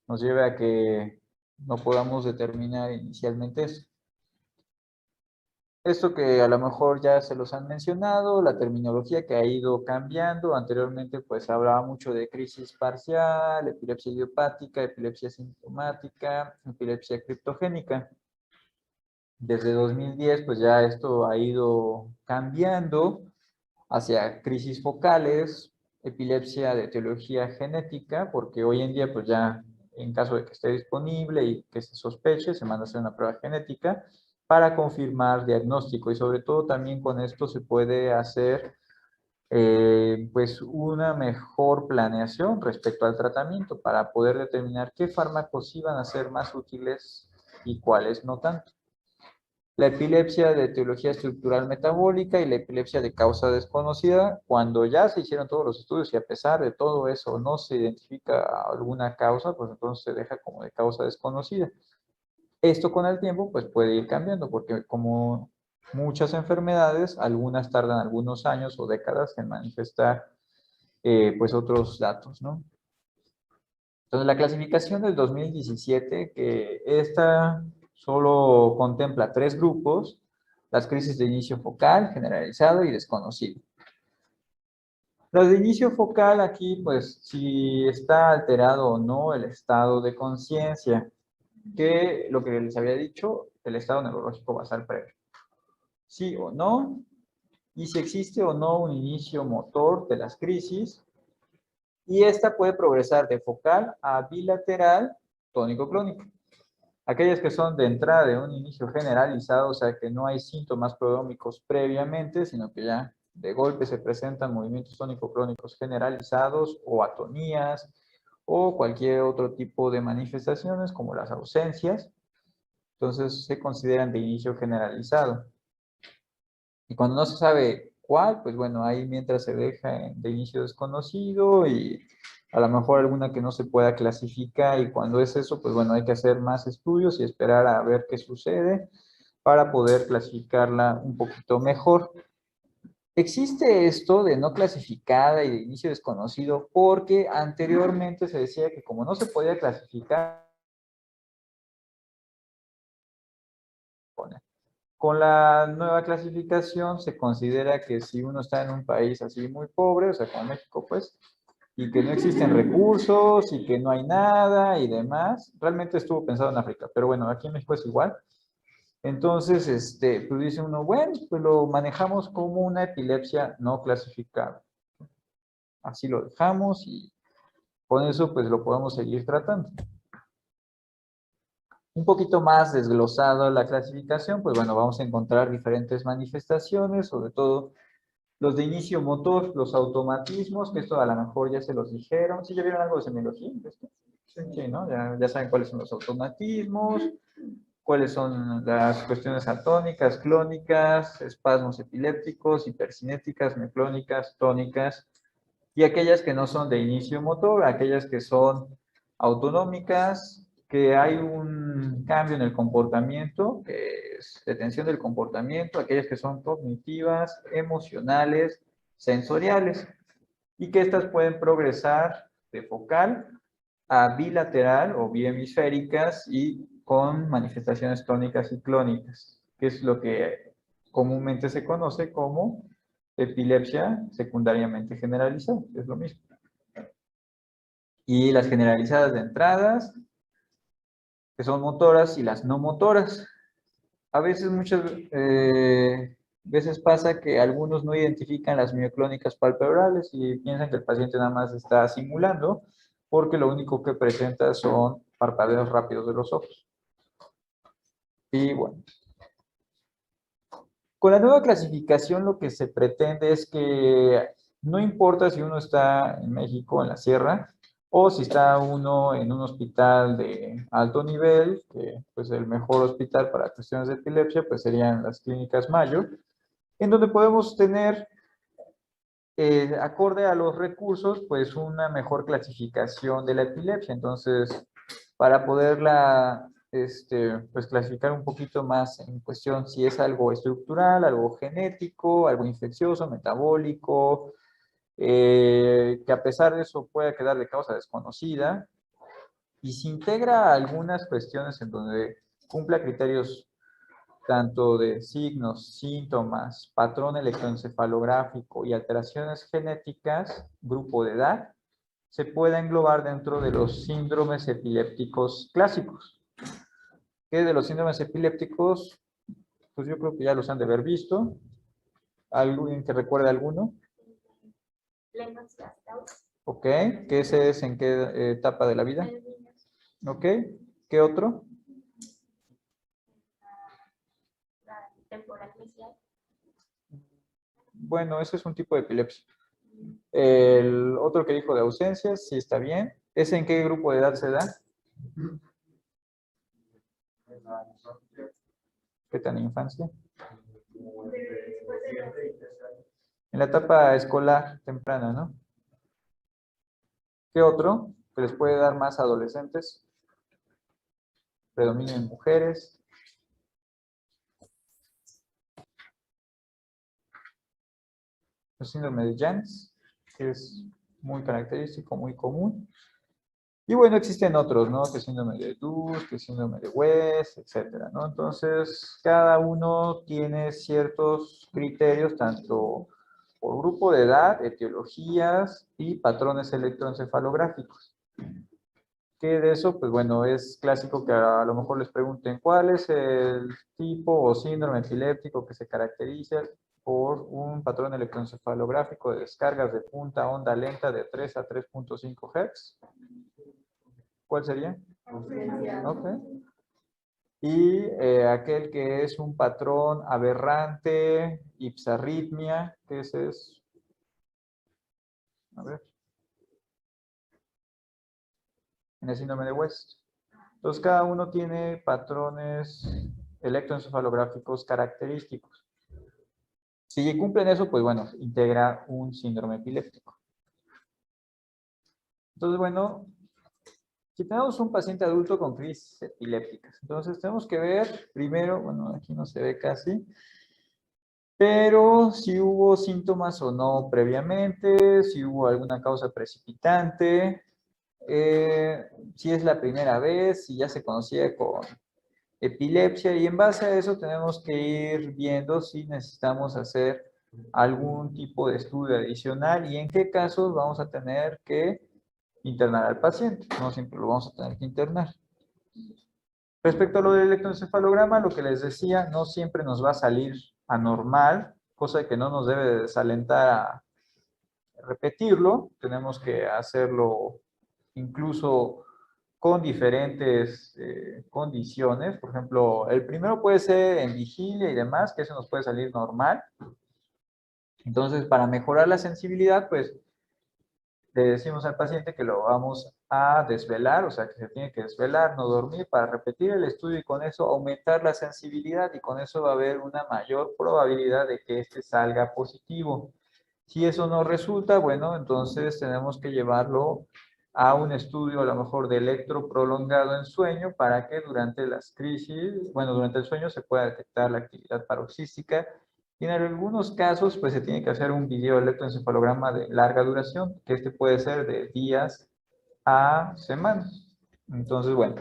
S1: nos lleva a que no podamos determinar inicialmente eso. Esto que a lo mejor ya se los han mencionado, la terminología que ha ido cambiando. Anteriormente pues se hablaba mucho de crisis parcial, epilepsia idiopática, epilepsia sintomática, epilepsia criptogénica. Desde 2010 pues ya esto ha ido cambiando hacia crisis focales, epilepsia de etiología genética, porque hoy en día pues ya en caso de que esté disponible y que se sospeche, se manda a hacer una prueba genética para confirmar diagnóstico y sobre todo también con esto se puede hacer pues una mejor planeación respecto al tratamiento para poder determinar qué fármacos iban a ser más útiles y cuáles no tanto. La epilepsia de etiología estructural metabólica y la epilepsia de causa desconocida, cuando ya se hicieron todos los estudios y a pesar de todo eso no se identifica alguna causa, pues entonces se deja como de causa desconocida. Esto con el tiempo pues puede ir cambiando porque como muchas enfermedades, algunas tardan algunos años o décadas en manifestar pues otros datos, ¿no? Entonces la clasificación del 2017, que esta solo contempla 3 grupos, las crisis de inicio focal, generalizado y desconocido. Las de inicio focal aquí, pues, si está alterado o no el estado de conciencia, que lo que les había dicho, el estado neurológico basal previo. Sí o no, y si existe o no un inicio motor de las crisis, y esta puede progresar de focal a bilateral tónico-clónico. Aquellas que son de entrada de un inicio generalizado, o sea que no hay síntomas prodrómicos previamente, sino que ya de golpe se presentan movimientos tónico-clónicos generalizados o atonías o cualquier otro tipo de manifestaciones como las ausencias, entonces se consideran de inicio generalizado. Y cuando no se sabe cuál, pues bueno, ahí mientras se deja de inicio desconocido y a lo mejor alguna que no se pueda clasificar, y cuando es eso, pues bueno, hay que hacer más estudios y esperar a ver qué sucede para poder clasificarla un poquito mejor. Existe esto de no clasificada y de inicio desconocido porque anteriormente se decía que como no se podía clasificar, con la nueva clasificación se considera que si uno está en un país así muy pobre, o sea, como México, pues, y que no existen recursos y que no hay nada y demás, realmente estuvo pensado en África, pero bueno, aquí en México es igual. Entonces, pues dice uno, bueno, pues lo manejamos como una epilepsia no clasificada. Así lo dejamos y con eso pues lo podemos seguir tratando. Un poquito más desglosado la clasificación, pues bueno, vamos a encontrar diferentes manifestaciones, sobre todo los de inicio motor, los automatismos, que esto a lo mejor ya se los dijeron. ¿Sí ya vieron algo de semiología? Sí, ¿no? Ya saben cuáles son los automatismos, cuáles son las cuestiones atónicas, clónicas, espasmos epilépticos, hipercinéticas, meclónicas, tónicas, y aquellas que no son de inicio motor, aquellas que son autonómicas, que hay un cambio en el comportamiento, que es detención del comportamiento, aquellas que son cognitivas, emocionales, sensoriales, y que estas pueden progresar de focal a bilateral o bihemisféricas y con manifestaciones tónicas y clónicas, que es lo que comúnmente se conoce como epilepsia secundariamente generalizada, es lo mismo. Y las generalizadas de entradas, que son motoras, y las no motoras. A veces, muchas veces pasa que algunos no identifican las mioclónicas palpebrales y piensan que el paciente nada más está simulando, porque lo único que presenta son parpadeos rápidos de los ojos. Y bueno, con la nueva clasificación lo que se pretende es que no importa si uno está en México, en la sierra, o si está uno en un hospital de alto nivel, que pues el mejor hospital para cuestiones de epilepsia pues serían las clínicas Mayo, en donde podemos tener, acorde a los recursos, pues una mejor clasificación de la epilepsia. Entonces, para poderla pues clasificar un poquito más en cuestión si es algo estructural, algo genético, algo infeccioso, metabólico, que a pesar de eso pueda quedar de causa desconocida, y si integra algunas cuestiones en donde cumpla criterios tanto de signos, síntomas, patrón electroencefalográfico y alteraciones genéticas, grupo de edad, se puede englobar dentro de los síndromes epilépticos clásicos. Que de los síndromes epilépticos, pues yo creo que ya los han de haber visto. ¿Alguien que recuerde alguno? Ok, ¿qué ese es en qué etapa de la vida? Ok, ¿qué otro? Bueno, ese es un tipo de epilepsia. El otro que dijo de ausencias, sí está bien. ¿Ese en qué grupo de edad se da? ¿Qué tan infancia? En la etapa escolar temprana, ¿no? ¿Qué otro? Que les puede dar más a adolescentes. Predominio en mujeres. El síndrome de Jans, que es muy característico, muy común. Y bueno, existen otros, ¿no? Que síndrome de Dus, que síndrome de West, etcétera, ¿no? Entonces, cada uno tiene ciertos criterios, tanto por grupo de edad, etiologías y patrones electroencefalográficos. Que de eso, pues bueno, es clásico que a lo mejor les pregunten cuál es el tipo o síndrome epiléptico que se caracteriza por un patrón electroencefalográfico de descargas de punta onda lenta de 3 a 3.5 Hz. ¿Cuál sería? Ok. Y aquel que es un patrón aberrante, ipsarritmia, que ese es, a ver, en el síndrome de West. Entonces, cada uno tiene patrones electroencefalográficos característicos. Si cumplen eso, pues bueno, integra un síndrome epiléptico. Entonces, bueno, si tenemos un paciente adulto con crisis epilépticas, entonces tenemos que ver primero, bueno, aquí no se ve casi, pero si hubo síntomas o no previamente, si hubo alguna causa precipitante, si es la primera vez, si ya se conocía con epilepsia, y en base a eso tenemos que ir viendo si necesitamos hacer algún tipo de estudio adicional y en qué casos vamos a tener que internar al paciente. No siempre lo vamos a tener que internar. Respecto a lo del electroencefalograma, lo que les decía, no siempre nos va a salir anormal, cosa que no nos debe desalentar a repetirlo. Tenemos que hacerlo incluso con diferentes condiciones. Por ejemplo, el primero puede ser en vigilia y demás, que eso nos puede salir normal. Entonces, para mejorar la sensibilidad, pues le decimos al paciente que lo vamos a desvelar, o sea, que se tiene que desvelar, no dormir, para repetir el estudio y con eso aumentar la sensibilidad y con eso va a haber una mayor probabilidad de que este salga positivo. Si eso no resulta, bueno, entonces tenemos que llevarlo a un estudio a lo mejor de electro prolongado en sueño para que durante las crisis, bueno, durante el sueño se pueda detectar la actividad paroxística y en algunos casos pues se tiene que hacer un video electroencefalograma de larga duración, que este puede ser de días a semanas. Entonces, bueno,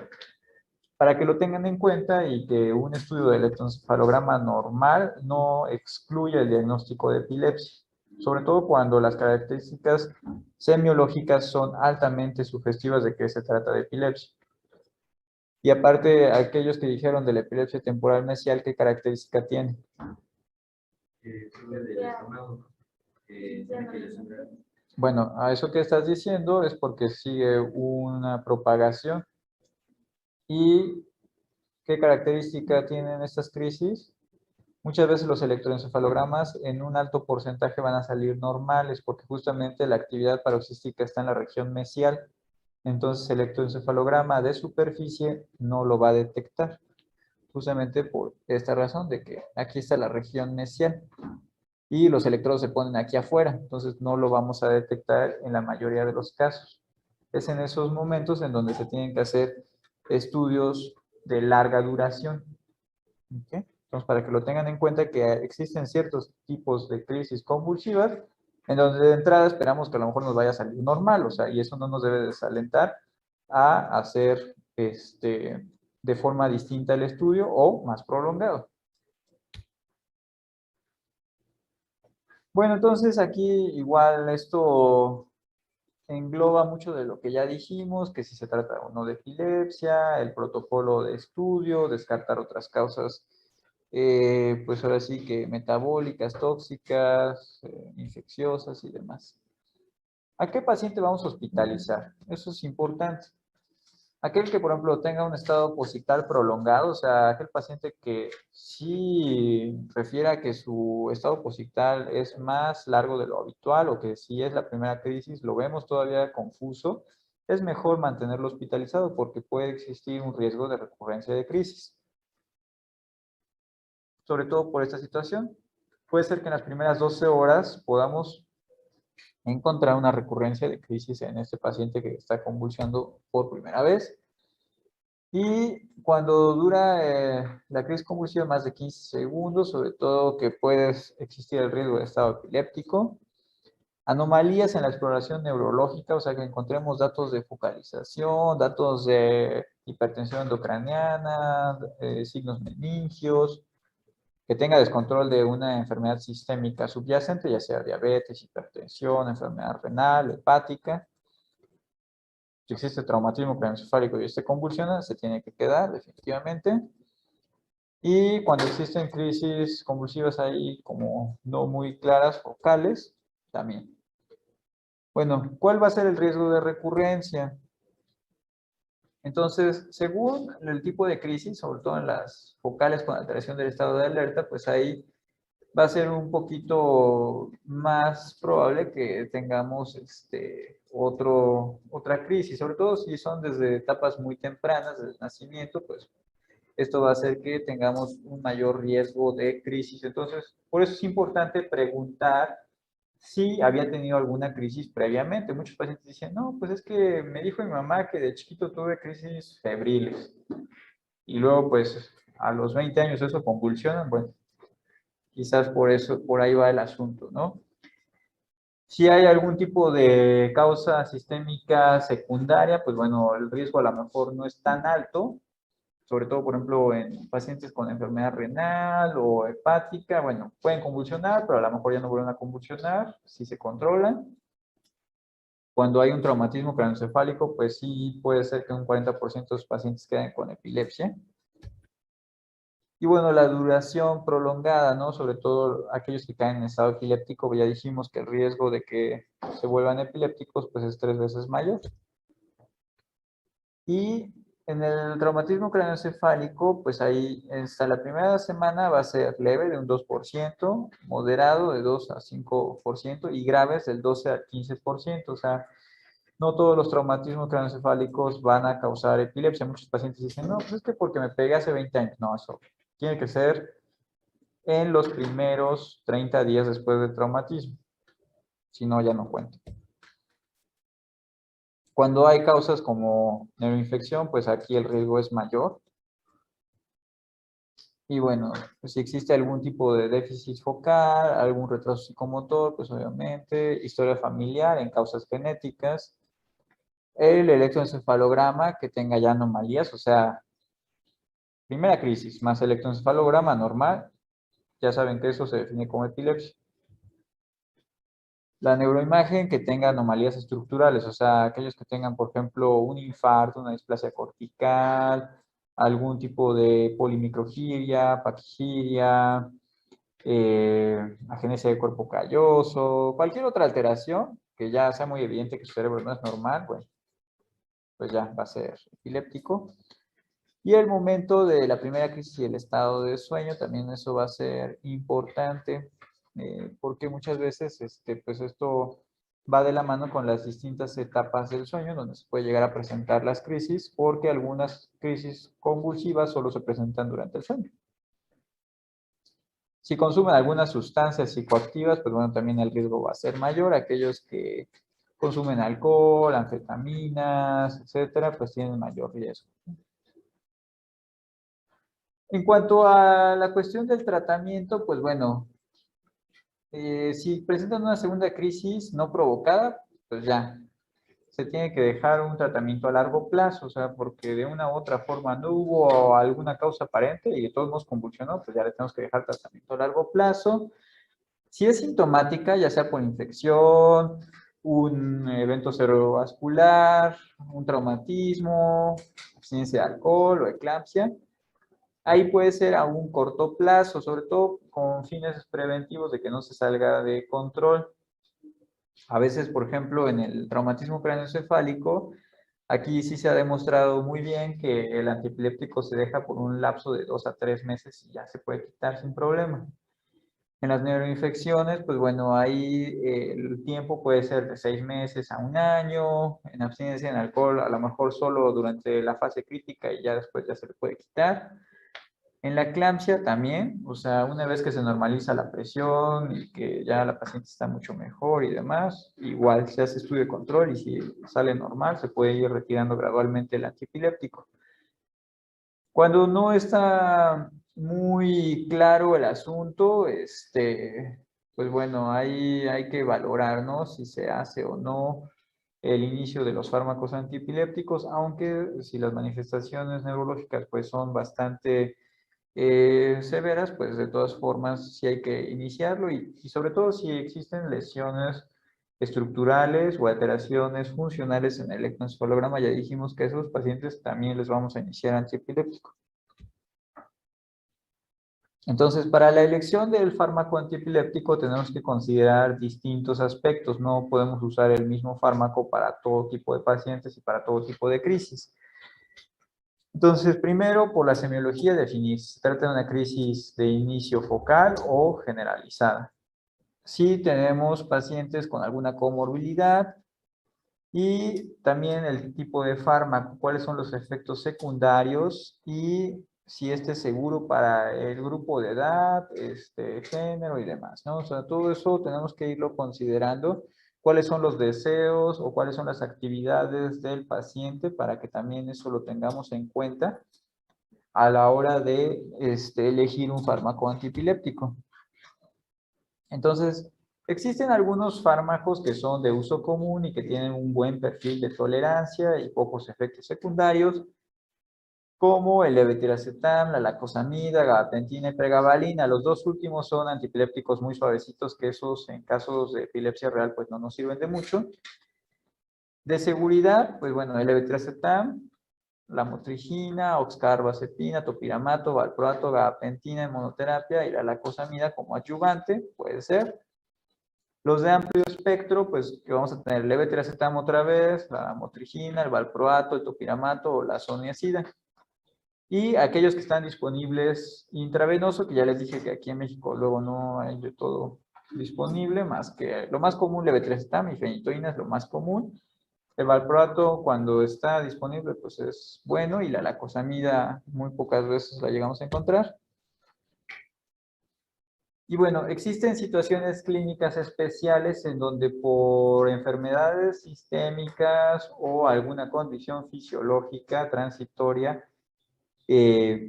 S1: para que lo tengan en cuenta y que un estudio de electroencefalograma normal no excluya el diagnóstico de epilepsia, sobre todo cuando las características semiológicas son altamente sugestivas de que se trata de epilepsia. Y aparte, aquellos que dijeron de la epilepsia temporal mesial, ¿qué característica tiene? Bueno, a eso que estás diciendo es porque sigue una propagación. ¿Y qué característica tienen estas crisis? Muchas veces los electroencefalogramas en un alto porcentaje van a salir normales porque justamente la actividad paroxística está en la región mesial. Entonces el electroencefalograma de superficie no lo va a detectar. Justamente por esta razón de que aquí está la región mesial y los electrodos se ponen aquí afuera. Entonces no lo vamos a detectar en la mayoría de los casos. Es en esos momentos en donde se tienen que hacer estudios de larga duración. ¿Okay? Entonces, para que lo tengan en cuenta que existen ciertos tipos de crisis convulsivas en donde de entrada esperamos que a lo mejor nos vaya a salir normal, o sea, y eso no nos debe desalentar a hacer de forma distinta el estudio o más prolongado. Bueno, entonces aquí igual esto engloba mucho de lo que ya dijimos, que si se trata o no de epilepsia, el protocolo de estudio, descartar otras causas, pues ahora sí que metabólicas, tóxicas, infecciosas y demás. ¿A qué paciente vamos a hospitalizar? Eso es importante. Aquel que, por ejemplo, tenga un estado posital prolongado, o sea, aquel paciente que sí refiera que su estado posital es más largo de lo habitual o que si es la primera crisis lo vemos todavía confuso, es mejor mantenerlo hospitalizado porque puede existir un riesgo de recurrencia de crisis. Sobre todo por esta situación, puede ser que en las primeras 12 horas podamos encontrar una recurrencia de crisis en este paciente que está convulsionando por primera vez. Y cuando dura la crisis convulsiva más de 15 segundos, sobre todo que puede existir el riesgo de estado epiléptico, anomalías en la exploración neurológica, o sea que encontremos datos de focalización, datos de hipertensión endocraniana, signos meningios, que tenga descontrol de una enfermedad sistémica subyacente, ya sea diabetes, hipertensión, enfermedad renal, hepática. Si existe traumatismo craneoencefálico y este convulsiona, se tiene que quedar definitivamente. Y cuando existen crisis convulsivas ahí como no muy claras, focales, también. Bueno, ¿cuál va a ser el riesgo de recurrencia? Entonces, según el tipo de crisis, sobre todo en las focales con alteración del estado de alerta, pues ahí va a ser un poquito más probable que tengamos otra crisis, sobre todo si son desde etapas muy tempranas del nacimiento, pues esto va a hacer que tengamos un mayor riesgo de crisis. Entonces, por eso es importante preguntar si había tenido alguna crisis previamente. Muchos pacientes dicen, no, pues es que me dijo mi mamá que de chiquito tuve crisis febriles. Y luego, pues, a los 20 años eso convulsionan. Bueno, quizás por eso, por ahí va el asunto, ¿no? Si hay algún tipo de causa sistémica secundaria, pues bueno, el riesgo a lo mejor no es tan alto, sobre todo, por ejemplo, en pacientes con enfermedad renal o hepática, bueno, pueden convulsionar, pero a lo mejor ya no vuelven a convulsionar si se controlan. Cuando hay un traumatismo craneoencefálico, pues sí puede ser que un 40% de los pacientes queden con epilepsia. Y bueno, la duración prolongada, ¿no? Sobre todo aquellos que caen en estado epiléptico, ya dijimos que el riesgo de que se vuelvan epilépticos, pues es 3 veces mayor. Y en el traumatismo craneoencefálico, pues ahí hasta la primera semana va a ser leve de un 2%, moderado de 2 a 5% y graves del 12 al 15%. O sea, no todos los traumatismos craneoencefálicos van a causar epilepsia. Muchos pacientes dicen, no, pues es que porque me pegué hace 20 años. No, eso tiene que ser en los primeros 30 días después del traumatismo. Si no, ya no cuenta. Cuando hay causas como neuroinfección, pues aquí el riesgo es mayor. Y bueno, pues si existe algún tipo de déficit focal, algún retraso psicomotor, pues obviamente, historia familiar en causas genéticas, el electroencefalograma que tenga ya anomalías, o sea, primera crisis más electroencefalograma normal, ya saben que eso se define como epilepsia. La neuroimagen que tenga anomalías estructurales, o sea, aquellos que tengan, por ejemplo, un infarto, una displasia cortical, algún tipo de polimicrogiria, paquigiria, agenesia de cuerpo calloso, cualquier otra alteración que ya sea muy evidente que su cerebro no es normal, bueno, pues ya va a ser epiléptico. Y el momento de la primera crisis y el estado de sueño, también eso va a ser importante, porque muchas veces pues esto va de la mano con las distintas etapas del sueño, donde se puede llegar a presentar las crisis, porque algunas crisis convulsivas solo se presentan durante el sueño. Si consumen algunas sustancias psicoactivas, pues bueno, también el riesgo va a ser mayor. Aquellos que consumen alcohol, anfetaminas, etcétera, pues tienen mayor riesgo. En cuanto a la cuestión del tratamiento, pues bueno, si presentan una segunda crisis no provocada, pues ya, se tiene que dejar un tratamiento a largo plazo, o sea, porque de una u otra forma no hubo alguna causa aparente y de todos modos convulsionó, pues ya le tenemos que dejar tratamiento a largo plazo. Si es sintomática, ya sea por infección, un evento cerebrovascular, un traumatismo, abstinencia de alcohol o eclampsia, ahí puede ser a un corto plazo, sobre todo con fines preventivos de que no se salga de control. A veces, por ejemplo, en el traumatismo craneoencefálico, aquí sí se ha demostrado muy bien que el antiepiléptico se deja por un lapso de 2 a 3 meses y ya se puede quitar sin problema. En las neuroinfecciones, pues bueno, ahí el tiempo puede ser de 6 meses a un año. En abstinencia en alcohol, a lo mejor solo durante la fase crítica y ya después ya se le puede quitar. En la eclampsia también, o sea, una vez que se normaliza la presión y que ya la paciente está mucho mejor y demás, igual se hace estudio de control y si sale normal, se puede ir retirando gradualmente el antiepiléptico. Cuando no está muy claro el asunto, pues bueno, ahí hay que valorar, ¿no? Si se hace o no el inicio de los fármacos antiepilépticos, aunque si las manifestaciones neurológicas pues son bastante severas, pues de todas formas sí hay que iniciarlo y sobre todo si existen lesiones estructurales o alteraciones funcionales en el electroencefalograma, ya dijimos que a esos pacientes también les vamos a iniciar antiepiléptico. Entonces, para la elección del fármaco antiepiléptico tenemos que considerar distintos aspectos. No podemos usar el mismo fármaco para todo tipo de pacientes y para todo tipo de crisis. Entonces, primero, por la semiología, definir si se trata de una crisis de inicio focal o generalizada. Si tenemos pacientes con alguna comorbilidad y también el tipo de fármaco, cuáles son los efectos secundarios y si este es seguro para el grupo de edad, género y demás, ¿no? O sea, todo eso tenemos que irlo considerando, cuáles son los deseos o cuáles son las actividades del paciente para que también eso lo tengamos en cuenta a la hora de elegir un fármaco antiepiléptico. Entonces, existen algunos fármacos que son de uso común y que tienen un buen perfil de tolerancia y pocos efectos secundarios, como el levetiracetam, la lacosamida, gabapentina y pregabalina. Los dos últimos son antiepilépticos muy suavecitos, que esos en casos de epilepsia real pues no nos sirven de mucho. De seguridad, pues bueno, el levetiracetam, la motrigina, oxcarbazepina, topiramato, valproato, gabapentina en monoterapia y la lacosamida como adyuvante, puede ser. Los de amplio espectro, pues que vamos a tener el levetiracetam otra vez, la motrigina, el valproato, el topiramato o la soniazida. Y aquellos que están disponibles intravenoso, que ya les dije que aquí en México luego no hay de todo disponible, más que lo más común, levetiracetam y fenitoína es lo más común. El valproato cuando está disponible pues es bueno y la lacosamida muy pocas veces la llegamos a encontrar. Y bueno, existen situaciones clínicas especiales en donde por enfermedades sistémicas o alguna condición fisiológica transitoria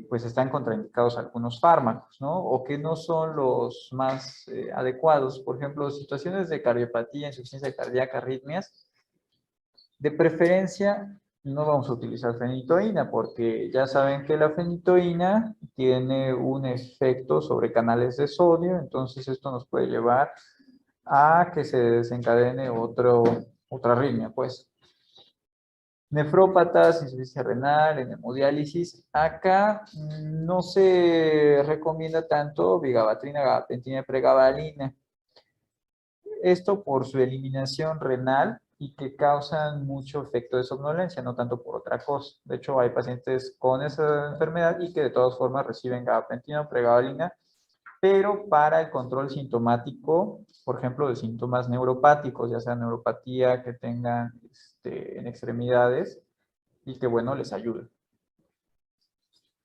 S1: pues están contraindicados algunos fármacos, ¿no? O que no son los más adecuados. Por ejemplo, situaciones de cardiopatía, insuficiencia cardíaca, arritmias. De preferencia, no vamos a utilizar fenitoína porque ya saben que la fenitoína tiene un efecto sobre canales de sodio, entonces esto nos puede llevar a que se desencadene otra arritmia, pues. Nefrópatas, insuficiencia renal, en hemodiálisis. Acá no se recomienda tanto vigabatrina, gabapentina y pregabalina. Esto por su eliminación renal y que causan mucho efecto de somnolencia, no tanto por otra cosa. De hecho, hay pacientes con esa enfermedad y que de todas formas reciben gabapentina o pregabalina, pero para el control sintomático, por ejemplo, de síntomas neuropáticos, ya sea neuropatía que tengan en extremidades y que, bueno, les ayude.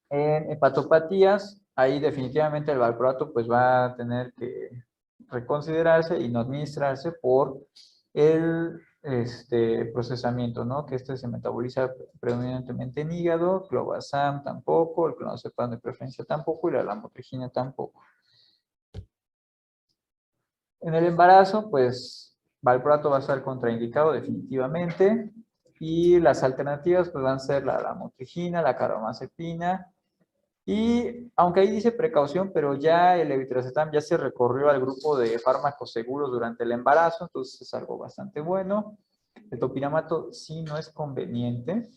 S1: En hepatopatías, ahí definitivamente el valproato pues va a tener que reconsiderarse y no administrarse por el procesamiento, ¿no? Que se metaboliza predominantemente en hígado, clobazam tampoco, el clonazepam de preferencia tampoco y la lamotrigina tampoco. En el embarazo, pues, valproato va a estar contraindicado definitivamente y las alternativas pues van a ser la lamotrigina, la carbamazepina. Y aunque ahí dice precaución, pero ya el levetiracetam ya se recorrió al grupo de fármacos seguros durante el embarazo, entonces es algo bastante bueno. El topiramato sí no es conveniente.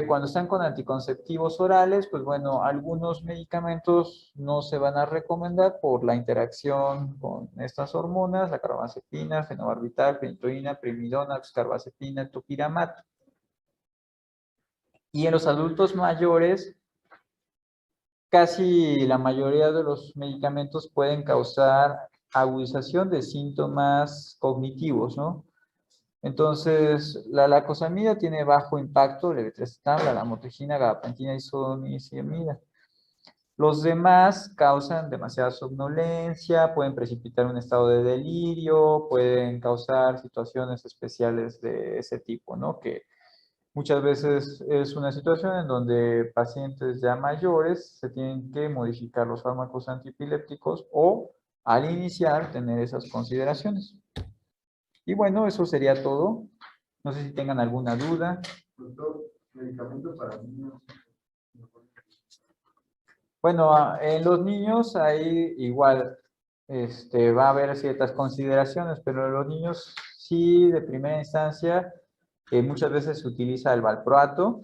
S1: Cuando están con anticonceptivos orales, pues bueno, algunos medicamentos no se van a recomendar por la interacción con estas hormonas, la carbamazepina, fenobarbital, fenitoína, primidona, oxcarbazepina, topiramato. Y en los adultos mayores, casi la mayoría de los medicamentos pueden causar agudización de síntomas cognitivos, ¿no? Entonces, la lacosamida tiene bajo impacto, levetiracetam, la lamotrigina, gabapentina y soniazida. Los demás causan demasiada somnolencia, pueden precipitar un estado de delirio, pueden causar situaciones especiales de ese tipo, ¿no? Que muchas veces es una situación en donde pacientes ya mayores se tienen que modificar los fármacos antiepilépticos o al iniciar tener esas consideraciones. Y bueno, eso sería todo. No sé si tengan alguna duda. Doctor, ¿medicamento para niños? Bueno, en los niños ahí igual va a haber ciertas consideraciones, pero en los niños sí, de primera instancia, muchas veces se utiliza el valproato,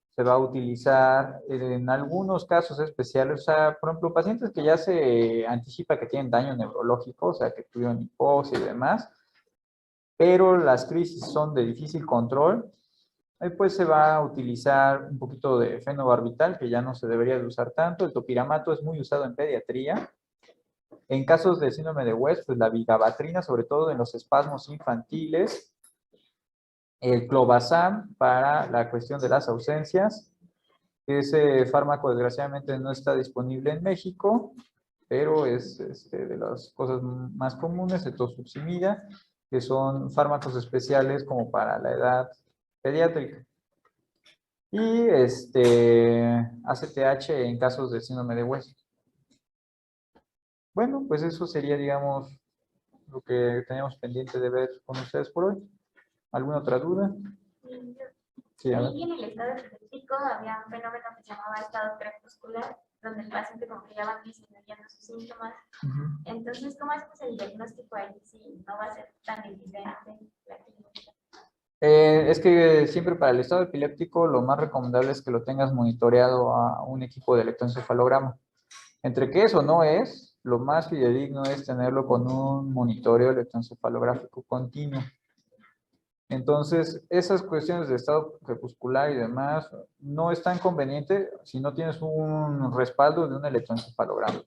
S1: se va a utilizar en algunos casos especiales, o sea, por ejemplo, pacientes que ya se anticipa que tienen daño neurológico, o sea, que tuvieron hipoxia y demás, pero las crisis son de difícil control. Ahí pues se va a utilizar un poquito de fenobarbital, que ya no se debería de usar tanto. El topiramato es muy usado en pediatría. En casos de síndrome de West, pues la vigabatrina, sobre todo en los espasmos infantiles. El clobazam para la cuestión de las ausencias. Ese fármaco desgraciadamente no está disponible en México, pero es de las cosas más comunes, etosuximida, que son fármacos especiales como para la edad pediátrica. Y ACTH en casos de síndrome de West. Bueno, pues eso sería, digamos, lo que teníamos pendiente de ver con ustedes por hoy. ¿Alguna otra duda? Sí, a ver.
S3: Ahí en el estado epiléptico había un fenómeno que se llamaba estado crepuscular, donde el paciente como que ya va disminuyendo sus síntomas. Entonces, ¿cómo hacemos el diagnóstico ahí si no va a ser tan evidente la clínica?
S1: Es que siempre para el estado epiléptico lo más recomendable es que lo tengas monitoreado a un equipo de electroencefalograma. Entre que eso no es, lo más fidedigno es tenerlo con un monitoreo electroencefalográfico continuo. Entonces, esas cuestiones de estado crepuscular y demás no es tan conveniente si no tienes un respaldo de un electroencefalograma.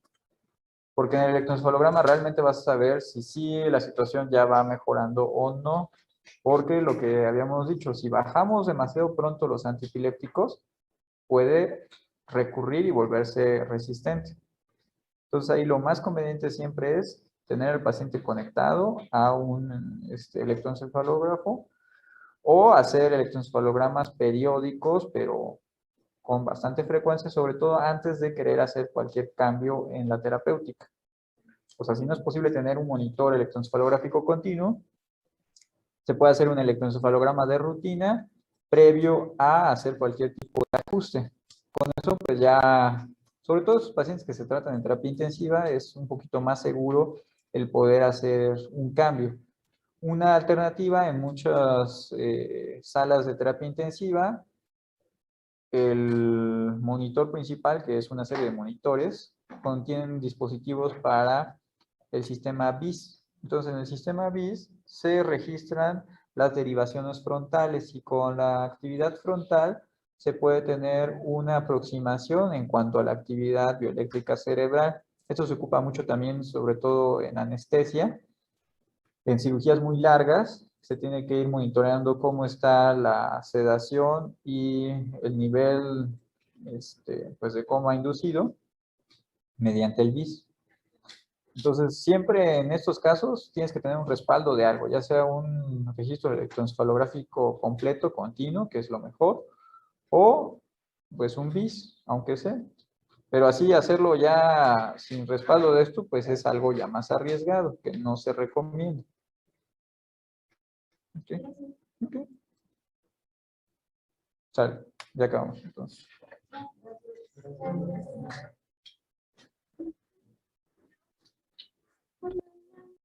S1: Porque en el electroencefalograma realmente vas a saber si sí la situación ya va mejorando o no. Porque lo que habíamos dicho, si bajamos demasiado pronto los antiepilépticos, puede recurrir y volverse resistente. Entonces ahí lo más conveniente siempre es tener al paciente conectado a un electroencefalógrafo o hacer electroencefalogramas periódicos, pero con bastante frecuencia, sobre todo antes de querer hacer cualquier cambio en la terapéutica. O sea, si no es posible tener un monitor electroencefalográfico continuo, se puede hacer un electroencefalograma de rutina previo a hacer cualquier tipo de ajuste. Con eso, pues ya, sobre todo los pacientes que se tratan en terapia intensiva, es un poquito más seguro el poder hacer un cambio. Una alternativa en muchas salas de terapia intensiva, el monitor principal, que es una serie de monitores, contienen dispositivos para el sistema BIS. Entonces, en el sistema BIS se registran las derivaciones frontales y con la actividad frontal se puede tener una aproximación en cuanto a la actividad bioeléctrica cerebral. Esto se ocupa mucho también, sobre todo en anestesia. En cirugías muy largas se tiene que ir monitoreando cómo está la sedación y el nivel pues de coma inducido mediante el BIS. Entonces, siempre en estos casos tienes que tener un respaldo de algo, ya sea un registro electroencefalográfico completo, continuo, que es lo mejor, o pues un BIS, aunque sea. Pero así hacerlo ya sin respaldo de esto, pues es algo ya más arriesgado, que no se recomienda. ¿Ok? Ok. Sale, ya acabamos entonces.